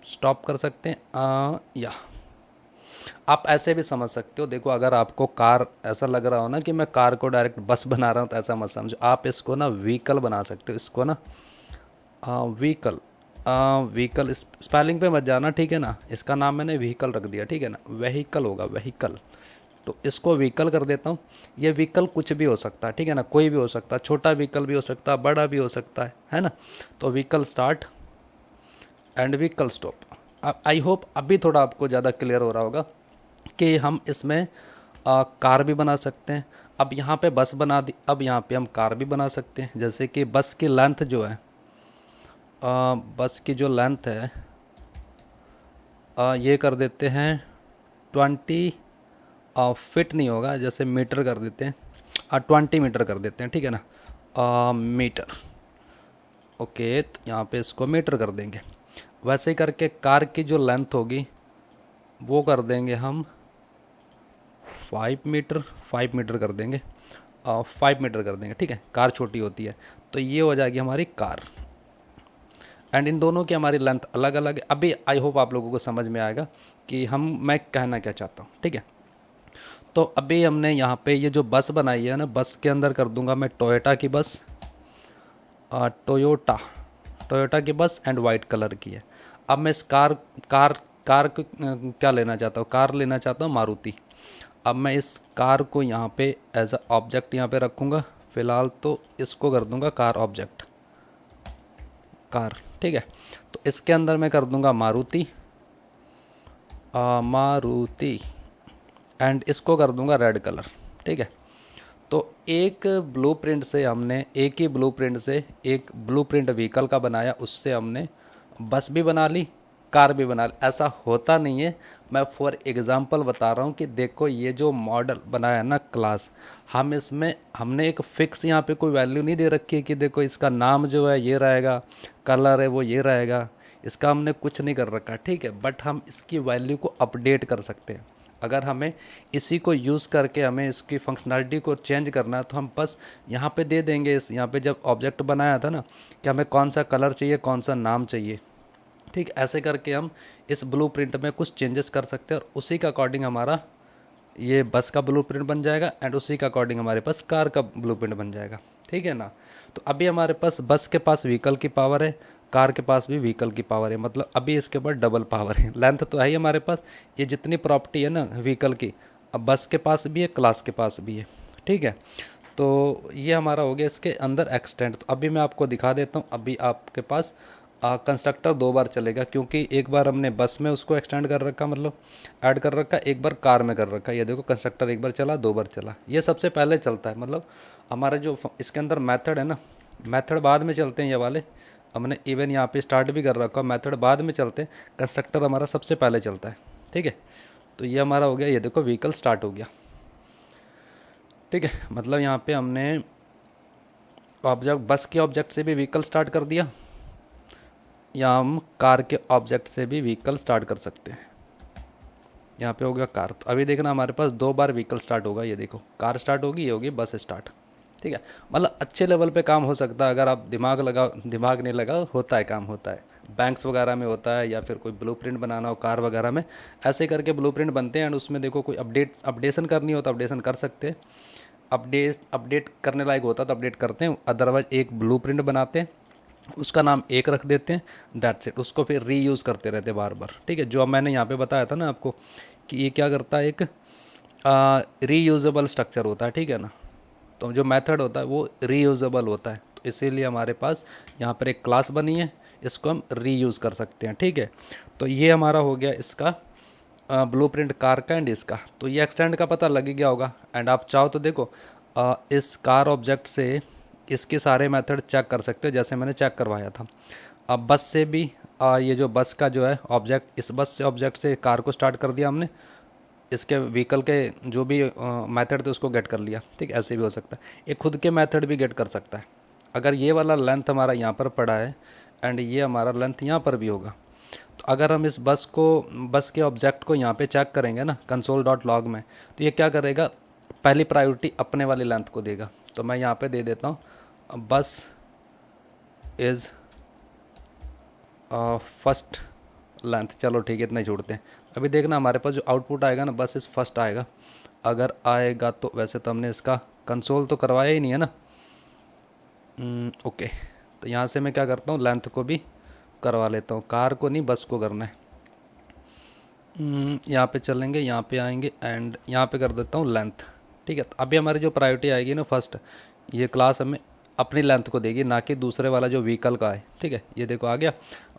स्टॉप कर सकते हैं, या आप ऐसे भी समझ सकते हो। देखो, अगर आपको कार ऐसा लग रहा हो ना कि मैं कार को डायरेक्ट बस बना रहा हूँ, तो ऐसा मत समझो, आप इसको ना व्हीकल बना सकते हो। इसको ना व्हीकल, व्हीकल स्पेलिंग पे मत जाना, ठीक है ना, इसका नाम मैंने व्हीकल रख दिया। ठीक है ना, वेहीकल होगा, वेहीकल। तो इसको व्हीकल कर देता हूँ। ये व्हीकल कुछ भी हो सकता है, ठीक है ना, कोई भी हो सकता है, छोटा व्हीकल भी हो सकता है, बड़ा भी हो सकता है ना। तो vehicle start and vehicle stop. I hope अभी थोड़ा आपको ज़्यादा क्लियर हो रहा होगा कि हम इसमें कार भी बना सकते हैं। अब यहाँ पे बस बना दी, अब यहाँ पे हम कार भी बना सकते हैं। जैसे कि बस की लेंथ जो है, बस की जो लेंथ है ये कर देते हैं 20 फिट नहीं होगा, जैसे मीटर कर देते हैं, 20 मीटर कर देते हैं। ठीक है ना, मीटर। ओके, तो यहाँ पे इसको मीटर कर देंगे। वैसे ही करके कार की जो लेंथ होगी वो कर देंगे हम 5 मीटर कर देंगे, 5 मीटर कर देंगे। ठीक है, कार छोटी होती है, तो ये हो जाएगी हमारी कार। एंड इन दोनों की हमारी लेंथ अलग अलग है। अभी आई होप आप लोगों को समझ में आएगा कि मैं कहना क्या चाहता हूँ। ठीक है, तो अभी हमने यहाँ पे ये जो बस बनाई है ना, बस के अंदर कर दूंगा मैं टोयोटा की बस, टोयोटा की बस एंड वाइट कलर की है। अब मैं इस कार को क्या लेना चाहता हूँ, कार लेना चाहता हूँ मारुति। अब मैं इस कार को यहाँ पे एज अ ऑब्जेक्ट यहाँ पे रखूँगा। फ़िलहाल तो इसको कर दूँगा कार ऑब्जेक्ट, कार। ठीक है, तो इसके अंदर मैं कर दूँगा मारुति, मारुति, एंड इसको कर दूँगा रेड कलर। ठीक है, तो एक ब्लूप्रिंट से हमने, एक ही ब्लूप्रिंट से एक ब्लूप्रिंट व्हीकल का बनाया, उससे हमने बस भी बना ली, कार भी बना ली। ऐसा होता नहीं है, मैं फॉर एग्ज़ाम्पल बता रहा हूँ कि देखो ये जो मॉडल बनाया ना क्लास, हम इसमें हमने एक फ़िक्स यहाँ पे कोई वैल्यू नहीं दे रखी है कि देखो इसका नाम जो है ये रहेगा, कलर है वो ये रहेगा, इसका हमने कुछ नहीं कर रखा, ठीक है, बट हम इसकी वैल्यू को अपडेट कर सकते हैं। अगर हमें इसी को यूज़ करके हमें इसकी फंक्शनैलिटी को चेंज करना है तो हम बस यहाँ पे दे देंगे, इस यहाँ पे जब ऑब्जेक्ट बनाया था ना कि हमें कौन सा कलर चाहिए, कौन सा नाम चाहिए, ठीक, ऐसे करके हम इस ब्लूप्रिंट में कुछ चेंजेस कर सकते हैं और उसी के अकॉर्डिंग हमारा ये बस का ब्लूप्रिंट बन जाएगा एंड उसी के अकॉर्डिंग हमारे पास कार का ब्लूप्रिंट बन जाएगा, ठीक है ना। तो अभी हमारे पास बस के पास व्हीकल की पावर है, कार के पास भी व्हीकल की पावर है, मतलब अभी इसके पास डबल पावर है। लेंथ तो है ही हमारे पास, ये जितनी प्रॉपर्टी है ना व्हीकल की, अब बस के पास भी है, क्लास के पास भी है, ठीक है। तो ये हमारा हो गया इसके अंदर एक्सटेंड। तो अभी मैं आपको दिखा देता हूँ। अभी आपके पास कंस्ट्रक्टर 2 बार चलेगा, क्योंकि एक बार हमने बस में उसको एक्सटेंड कर रखा, मतलब ऐड कर रखा, एक बार कार में कर रखा। ये देखो कंस्ट्रक्टर एक बार चला, 2 बार चला, ये सबसे पहले चलता है। मतलब हमारा जो इसके अंदर मेथड है ना, मेथड बाद में चलते हैं ये वाले, हमने इवन यहाँ पे स्टार्ट भी कर रखा, मेथड बाद में चलते हैं, कंस्ट्रक्टर हमारा सबसे पहले चलता है, ठीक है। तो ये हमारा हो गया, ये देखो व्हीकल स्टार्ट हो गया, ठीक है। मतलब यहाँ पे हमने ऑब्जेक्ट, बस के ऑब्जेक्ट से भी व्हीकल स्टार्ट कर दिया, या हम कार के ऑब्जेक्ट से भी व्हीकल स्टार्ट कर सकते हैं। यहाँ पे हो गया कार। तो अभी देखना हमारे पास 2 बार व्हीकल स्टार्ट होगा, ये देखो कार स्टार्ट होगी, ये होगी बस स्टार्ट, ठीक है। मतलब अच्छे लेवल पे काम हो सकता है अगर आप दिमाग लगाओ, दिमाग नहीं लगाओ, होता है काम, होता है बैंक्स वगैरह में होता है, या फिर कोई ब्लूप्रिंट बनाना हो कार वगैरह में, ऐसे करके ब्लूप्रिंट बनते हैं। एंड उसमें देखो कोई अपडेशन करनी हो तो अपडेशन कर सकते हैं, अपडेट करने लायक होता तो अपडेट करते हैं, अदरवाइज एक ब्लूप्रिंट बनाते हैं, उसका नाम एक रख देते हैं, दैट्स इट। उसको फिर रीयूज़ करते रहते हैं बार बार, ठीक है। जो अब मैंने यहाँ पे बताया था ना आपको कि ये क्या करता है, एक रीयूजेबल स्ट्रक्चर होता है, ठीक है ना। तो जो मेथड होता है वो रीयूजेबल होता है, तो इसीलिए हमारे पास यहाँ पर एक क्लास बनी है, इसको हम रीयूज़ कर सकते हैं, ठीक है। तो ये हमारा हो गया इसका ब्लूप्रिंट कार का एंड इसका। तो ये एक्सटेंड का पता लग ही गया होगा। एंड आप चाहो तो देखो इस कार ऑब्जेक्ट से इसके सारे मेथड चेक कर सकते हो, जैसे मैंने चेक करवाया था। अब बस से भी ये जो बस का जो है ऑब्जेक्ट, इस बस से ऑब्जेक्ट से कार को स्टार्ट कर दिया हमने, इसके व्हीकल के जो भी मेथड थे उसको गेट कर लिया, ठीक, ऐसे भी हो सकता है। एक खुद के मेथड भी गेट कर सकता है। अगर ये वाला लेंथ हमारा यहाँ पर पड़ा है एंड ये हमारा लेंथ यहाँ पर भी होगा, तो अगर हम इस बस के ऑब्जेक्ट को यहाँ पे चेक करेंगे ना console.log में, तो ये क्या करेगा, पहली प्रायोरिटी अपने वाली लेंथ को देगा। तो मैं यहाँ पे दे देता हूँ बस इज़ फर्स्ट लेंथ, चलो ठीक है, इतना ही छोड़ते हैं। अभी देखना हमारे पास जो आउटपुट आएगा ना, बस इस फर्स्ट आएगा। अगर आएगा तो वैसे तो हमने इसका कंसोल तो करवाया ही नहीं है ना, ओके। तो यहाँ से मैं क्या करता हूँ, लेंथ को भी करवा लेता हूँ, कार को नहीं बस को करना है। यहाँ पे चलेंगे, यहाँ पे आएंगे एंड यहाँ पे कर देता हूँ लेंथ, ठीक है। तो अभी हमारी जो प्रायोरिटी आएगी ना फर्स्ट, ये क्लास हमें अपनी लेंथ को देगी, ना कि दूसरे वाला जो व्हीकल का है, ठीक है। ये देखो आ गया,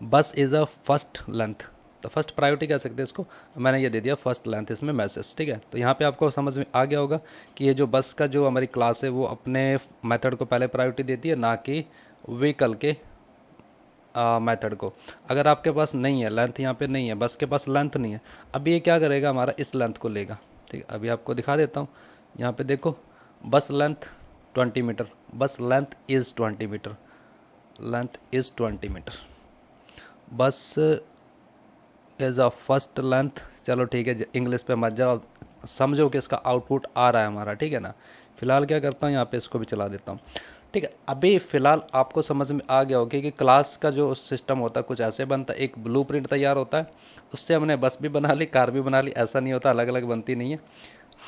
बस इज़ अ फर्स्ट लेंथ, तो फर्स्ट प्रायोरिटी कह सकते हैं इसको, मैंने ये दे दिया फर्स्ट लेंथ इसमें मैसेज, ठीक है। तो यहाँ पे आपको समझ में आ गया होगा कि ये जो बस का जो हमारी क्लास है वो अपने मेथड को पहले प्रायोरिटी देती है, ना कि व्हीकल के मेथड को। अगर आपके पास नहीं है लेंथ, यहाँ पे नहीं है, बस के पास लेंथ नहीं है, अभी ये क्या करेगा, हमारा इस लेंथ को लेगा, ठीक है। अभी आपको दिखा देता हूँ, यहाँ पे देखो bus length 20 metre, bus length is 20 metre, length is 20 metre, bus as a first length. चलो ठीक है, इंग्लिश पे मत जाओ, समझो कि इसका आउटपुट आ रहा है हमारा, ठीक है ना। फिलहाल क्या करता हूँ, यहाँ पे इसको भी चला देता हूँ, ठीक है। अभी फ़िलहाल आपको समझ में आ गया होगा कि क्लास का जो सिस्टम होता है कुछ ऐसे बनता है, एक ब्लूप्रिंट तैयार होता है, उससे हमने बस भी बना ली, कार भी बना ली, ऐसा नहीं होता अलग अलग बनती नहीं है।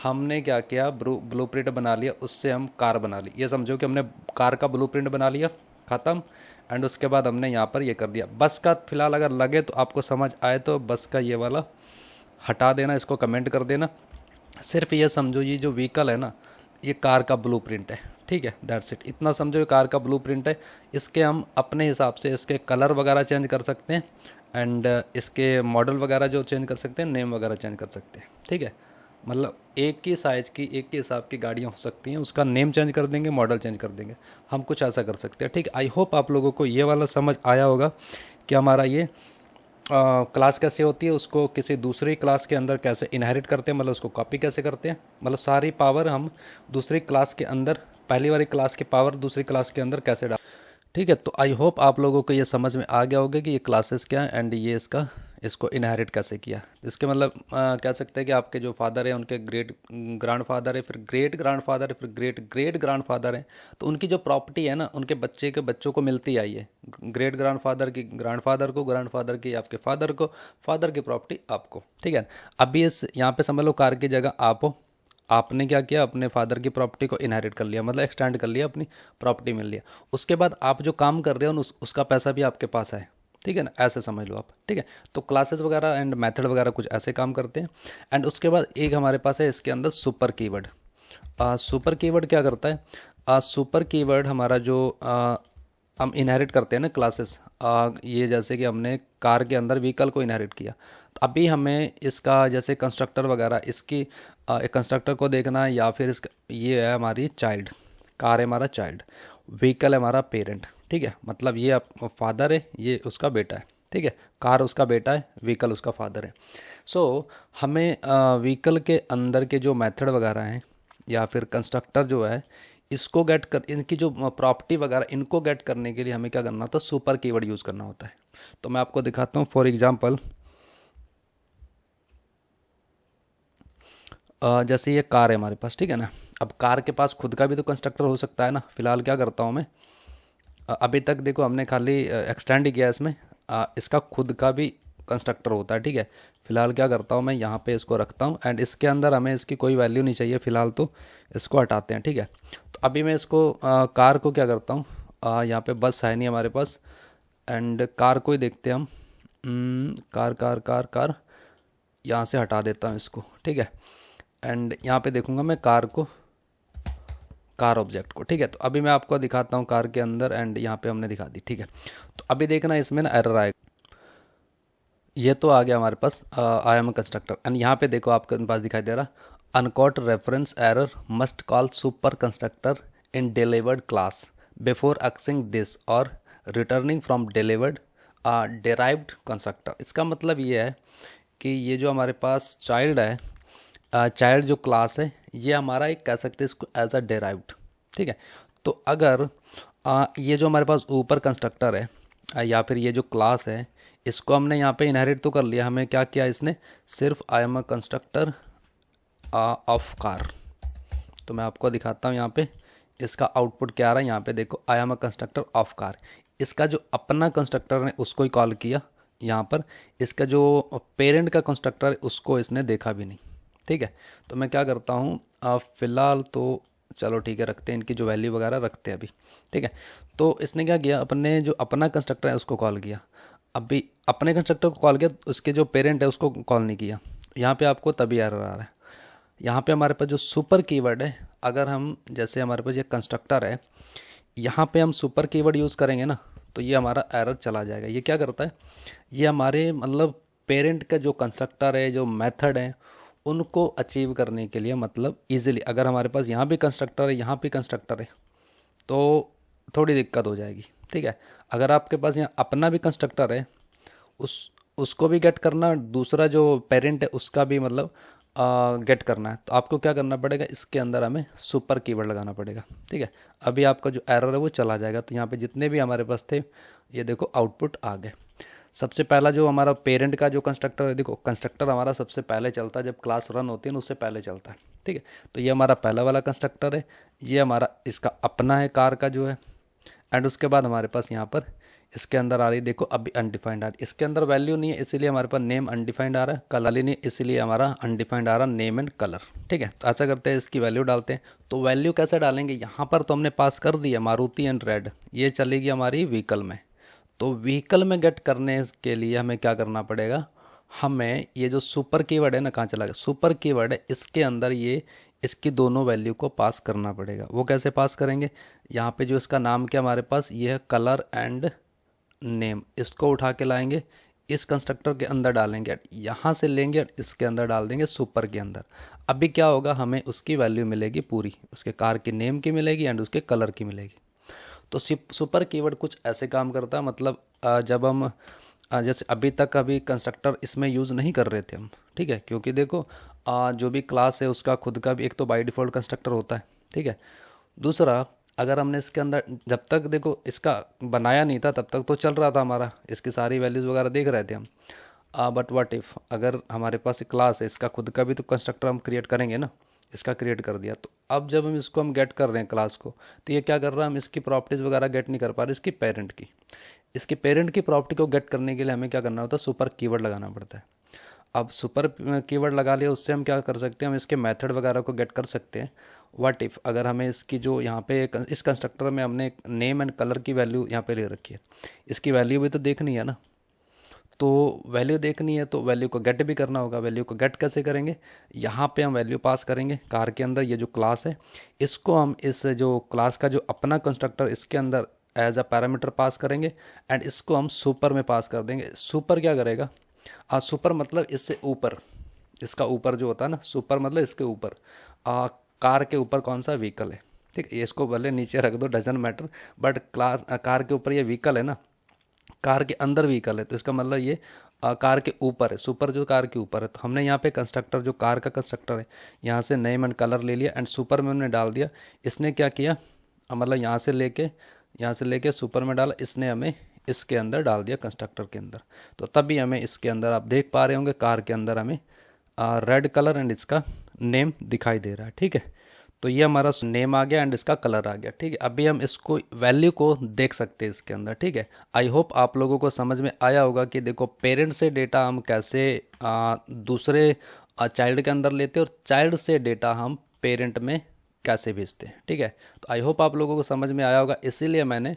हमने क्या किया, ब्लूप्रिंट बना लिया, उससे हम कार बना ली। ये समझो कि हमने कार का ब्लूप्रिंट बना लिया, ख़त्म। एंड उसके बाद हमने यहाँ पर ये कर दिया बस का। फिलहाल अगर लगे तो आपको समझ आए तो बस का ये वाला हटा देना, इसको कमेंट कर देना। सिर्फ ये समझो ये जो व्हीकल है ना, ये कार का ब्लूप्रिंट है, ठीक है, दैट्स इट। इतना समझो ये कार का ब्लूप्रिंट है। इसके हम अपने हिसाब से इसके कलर वगैरह चेंज कर सकते हैं एंड इसके मॉडल वगैरह जो चेंज कर सकते हैं, नेम वगैरह चेंज कर सकते हैं, ठीक है। मतलब एक ही साइज़ की, एक ही हिसाब की गाड़ियाँ हो सकती हैं, उसका नेम चेंज कर देंगे, मॉडल चेंज कर देंगे, हम कुछ ऐसा कर सकते हैं, ठीक है। आई होप आप लोगों को ये वाला समझ आया होगा कि हमारा ये क्लास कैसे होती है, उसको किसी दूसरी क्लास के अंदर कैसे इनहेरिट करते हैं, मतलब उसको कॉपी कैसे करते हैं, मतलब सारी पावर हम दूसरी क्लास के अंदर, पहली वाली क्लास की पावर दूसरी क्लास के अंदर कैसे डाल, ठीक है, तो आई होप आप लोगों को ये समझ में आ गया होगा कि ये क्लासेस क्या है एंड ये इसको इनहेरिट कैसे किया। इसके मतलब कह सकते हैं कि आपके जो फादर हैं उनके ग्रेट ग्रैंड फादर है, फिर ग्रेट ग्रैंड फादर है, फिर ग्रेट ग्रेट ग्रैंड फादर है, तो उनकी जो प्रॉपर्टी है ना उनके बच्चे के बच्चों को मिलती आई है। ग्रेट ग्रैंड फादर की ग्रैंड फादर को, ग्रैंड फादर की आपके फादर को, फादर की प्रॉपर्टी आपको। ठीक है, अभी इस यहाँ पे समझ लो कार की जगह आप हो, आपने क्या किया, अपने फादर की प्रॉपर्टी को इनहेरिट कर लिया, मतलब एक्सटेंड कर लिया, अपनी प्रॉपर्टी मिल लिया। उसके बाद आप जो काम कर रहे हो उसका पैसा भी आपके पास है। ठीक है ना, ऐसे समझ लो आप। ठीक है, तो क्लासेस वगैरह एंड मेथड वगैरह कुछ ऐसे काम करते हैं। एंड उसके बाद एक हमारे पास है इसके अंदर सुपर कीवर्ड। सुपर कीवर्ड क्या करता है? सुपर कीवर्ड हमारा जो हम इनहेरिट करते हैं ना क्लासेस, ये जैसे कि हमने कार के अंदर व्हीकल को इनहेरिट किया, तो अभी हमें इसका जैसे कंस्ट्रक्टर वगैरह इसकी एक कंस्ट्रक्टर को देखना है, या फिर इसका ये है हमारी चाइल्ड, कार है हमारा चाइल्ड, व्हीकल है हमारा पेरेंट। ठीक है, मतलब ये फादर है, ये उसका बेटा है। ठीक है, कार उसका बेटा है, व्हीकल उसका फादर है। सो हमें व्हीकल के अंदर के जो मेथड वगैरह हैं या फिर कंस्ट्रक्टर जो है, इसको गेट कर, इनकी जो प्रॉपर्टी वगैरह इनको गेट करने के लिए हमें क्या करना होता है? सुपर कीवर्ड यूज़ करना होता है। तो मैं आपको दिखाता हूँ। फॉर एग्जांपल जैसे ये कार है हमारे पास, ठीक है ना। अब कार के पास खुद का भी तो कंस्ट्रक्टर हो सकता है ना। फिलहाल क्या करता हूँ मैं, अभी तक देखो हमने खाली एक्सटेंड ही किया इसमें, इसका खुद का भी कंस्ट्रक्टर होता है। ठीक है, फिलहाल क्या करता हूँ मैं, यहाँ पे इसको रखता हूँ एंड इसके अंदर हमें इसकी कोई वैल्यू नहीं चाहिए फिलहाल, तो इसको हटाते हैं। ठीक है, तो अभी मैं इसको कार को क्या करता हूँ, यहाँ पे बस है नहीं हमारे पास, एंड कार को ही देखते हैं हम। कार कार कार कार यहाँ से हटा देता हूँ इसको। ठीक है, एंड यहाँ पे देखूँगा मैं कार को, कार ऑब्जेक्ट को। ठीक है, तो अभी मैं आपको दिखाता हूँ कार के अंदर, एंड यहाँ पे हमने दिखा दी। ठीक है, तो अभी देखना इसमें ना एरर आएगा। ये तो आ गया हमारे पास आई एम कंस्ट्रक्टर, एंड यहाँ पे देखो आपके पास दिखाई दे रहा uncaught reference error must call super constructor in delivered class before accessing this और returning from delivered derived constructor. इसका मतलब ये है कि ये जो हमारे पास चाइल्ड है, चाइल्ड जो क्लास है, ये हमारा एक कह सकते हैं इसको एज अ डेराइव्ड। ठीक है, तो अगर ये जो हमारे पास ऊपर कंस्ट्रक्टर है या फिर ये जो क्लास है, इसको हमने यहाँ पे इनहेरिट तो कर लिया। हमें क्या किया इसने, सिर्फ I am a constructor of car. तो मैं आपको दिखाता हूँ यहाँ पे इसका आउटपुट क्या आ रहा है। यहाँ पे देखो I am a constructor of car, इसका जो अपना कंस्ट्रक्टर ने उसको ही कॉल किया यहाँ पर, इसका जो पेरेंट का कंस्ट्रक्टर है उसको इसने देखा भी नहीं। ठीक है, तो मैं क्या करता हूँ, फ़िलहाल तो चलो ठीक है रखते हैं, इनकी जो वैल्यू वगैरह रखते हैं अभी। ठीक है, तो इसने क्या किया, अपने जो अपना कंस्ट्रक्टर है उसको कॉल किया। अभी अपने कंस्ट्रक्टर को कॉल किया, उसके जो पेरेंट है उसको कॉल नहीं किया। यहाँ पे आपको तभी एरर आ रहा है। यहाँ पे हमारे पास जो सुपर कीवर्ड है, अगर हम जैसे हमारे पास ये कंस्ट्रक्टर है, यहाँ पे हम सुपर कीवर्ड यूज़ करेंगे ना, तो ये हमारा एरर चला जाएगा। ये क्या करता है, ये हमारे मतलब पेरेंट का जो कंस्ट्रक्टर है, जो मेथड है, उनको अचीव करने के लिए, मतलब इजीली, अगर हमारे पास यहाँ भी कंस्ट्रक्टर है, यहाँ भी कंस्ट्रक्टर है, तो थोड़ी दिक्कत हो जाएगी। ठीक है, अगर आपके पास यहाँ अपना भी कंस्ट्रक्टर है, उसको भी गेट करना, दूसरा जो पेरेंट है उसका भी मतलब गेट करना है, तो आपको क्या करना पड़ेगा, इसके अंदर हमें सुपर कीवर्ड लगाना पड़ेगा। ठीक है, अभी आपका जो एरर है वो चला जाएगा। तो यहाँ पे जितने भी हमारे पास थे, ये देखो आउटपुट आ गए। सबसे पहला जो हमारा पेरेंट का जो कंस्ट्रक्टर है, देखो कंस्ट्रक्टर हमारा सबसे पहले चलता है जब क्लास रन होती है ना, उससे पहले चलता है। ठीक है, तो ये हमारा पहला वाला कंस्ट्रक्टर है, ये हमारा इसका अपना है कार का जो है, एंड उसके बाद हमारे पास यहाँ पर इसके अंदर आ रही, देखो अभी अनडिफाइंड आ रही, इसके अंदर वैल्यू नहीं है इसीलिए हमारे पास नेम अनडिफाइंड आ रहा है, कलर ही नहीं इसीलिए हमारा अनडिफाइंड आ रहा नेम एंड कलर। ठीक है, तो ऐसा करते हैं, इसकी वैल्यू डालते हैं। तो वैल्यू कैसे डालेंगे, यहाँ पर तो हमने पास कर दिया मारुति एंड रेड, ये चलेगी हमारी व्हीकल में। तो व्हीकल में गेट करने के लिए हमें क्या करना पड़ेगा, हमें ये जो सुपर कीवर्ड है ना, कहाँ चला गया, सुपर कीवर्ड है, इसके अंदर ये इसकी दोनों वैल्यू को पास करना पड़ेगा। वो कैसे पास करेंगे, यहाँ पे जो इसका नाम क्या हमारे पास, ये है कलर एंड नेम, इसको उठा के लाएंगे, इस कंस्ट्रक्टर के अंदर डालेंगे, यहाँ से लेंगे और इसके अंदर डाल देंगे सुपर के अंदर। अभी क्या होगा, हमें उसकी वैल्यू मिलेगी पूरी, उसके कार की नेम की मिलेगी एंड उसके कलर की मिलेगी। तो सुपर कीवर्ड कुछ ऐसे काम करता है, मतलब जब हम जैसे अभी कंस्ट्रक्टर इसमें यूज़ नहीं कर रहे थे हम। ठीक है, क्योंकि देखो जो भी क्लास है उसका खुद का भी एक तो बाय डिफ़ॉल्ट कंस्ट्रक्टर होता है। ठीक है, दूसरा अगर हमने इसके अंदर जब तक देखो इसका बनाया नहीं था तब तक तो चल रहा था हमारा, इसकी सारी वैल्यूज़ वगैरह देख रहे थे हम। बट व्हाट इफ़ अगर हमारे पास एक क्लास है, इसका खुद का भी तो कंस्ट्रक्टर हम क्रिएट करेंगे ना। इसका क्रिएट कर दिया, तो अब जब हम इसको हम गेट कर रहे हैं क्लास को, तो ये क्या कर रहा है, हम इसकी प्रॉपर्टीज़ वगैरह गेट नहीं कर पा रहे, इसकी पेरेंट की। इसके पेरेंट की प्रॉपर्टी को गेट करने के लिए हमें क्या करना होता है, सुपर कीवर्ड लगाना पड़ता है। अब सुपर कीवर्ड लगा लिया, उससे हम क्या कर सकते हैं, हम इसके मेथड वगैरह को गेट कर सकते हैं। व्हाट इफ़ अगर हमें इसकी जो यहाँ पे इस कंस्ट्रक्टर में हमने नेम एंड कलर की वैल्यू यहाँ पे ले रखी है, इसकी वैल्यू भी तो देखनी है ना। तो वैल्यू देखनी है तो वैल्यू को गेट भी करना होगा। वैल्यू को गेट कैसे करेंगे, यहाँ पे हम वैल्यू पास करेंगे कार के अंदर। ये जो क्लास है इसको हम इस जो क्लास का जो अपना कंस्ट्रक्टर इसके अंदर एज अ पैरामीटर पास करेंगे, एंड इसको हम सुपर में पास कर देंगे। सुपर क्या करेगा, सुपर मतलब इससे ऊपर, इसका ऊपर जो होता है ना, सुपर मतलब इसके ऊपर, कार के ऊपर कौन सा व्हीकल है, ठीक है। ये इसको भले नीचे रख दो, doesn't matter, but class car के ऊपर ये व्हीकल है ना, कार के अंदर व्हीकल है, तो इसका मतलब ये कार के ऊपर है। सुपर जो कार के ऊपर है, तो हमने यहाँ पे कंस्ट्रक्टर जो कार का कंस्ट्रक्टर है, यहाँ से नेम एंड कलर ले लिया एंड सुपर में हमने डाल दिया। इसने क्या किया, मतलब यहाँ से लेके सुपर में डाला, इसने हमें इसके अंदर डाल दिया कंस्ट्रक्टर के अंदर। तो तभी हमें इसके अंदर आप देख पा रहे होंगे कार के अंदर हमें रेड कलर एंड इसका नेम दिखाई दे रहा है, ठीक है। तो ये हमारा नेम आ गया एंड इसका कलर आ गया, ठीक है। अभी हम इसको वैल्यू को देख सकते हैं इसके अंदर, ठीक है। आई होप आप लोगों को समझ में आया होगा कि देखो पेरेंट से डेटा हम कैसे दूसरे चाइल्ड के अंदर लेते हैं, और चाइल्ड से डेटा हम पेरेंट में कैसे भेजते हैं, ठीक है। तो आई होप आप लोगों को समझ में आया होगा। इसीलिए मैंने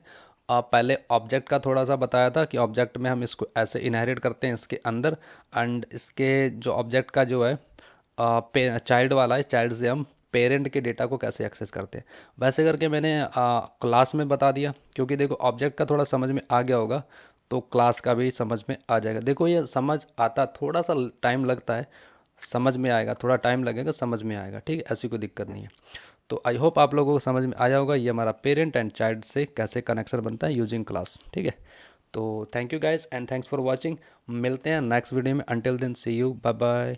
पहले ऑब्जेक्ट का थोड़ा सा बताया था कि ऑब्जेक्ट में हम इसको ऐसे इनहेरिट करते हैं इसके अंदर, एंड इसके जो ऑब्जेक्ट का जो है चाइल्ड वाला है, चाइल्ड से हम पेरेंट के डेटा को कैसे एक्सेस करते हैं। वैसे करके मैंने क्लास में बता दिया, क्योंकि देखो ऑब्जेक्ट का थोड़ा समझ में आ गया होगा तो क्लास का भी समझ में आ जाएगा। देखो ये समझ आता, थोड़ा सा टाइम लगता है, समझ में आएगा, थोड़ा टाइम लगेगा, समझ में आएगा, ठीक है। ऐसी कोई दिक्कत नहीं है। तो आई होप आप लोगों को समझ में आया होगा ये हमारा पेरेंट एंड चाइल्ड से कैसे कनेक्शन बनता है यूजिंग क्लास, ठीक है। तो thank you guys and thanks for watching. मिलते हैं नेक्स्ट वीडियो में। Until then see you, bye bye.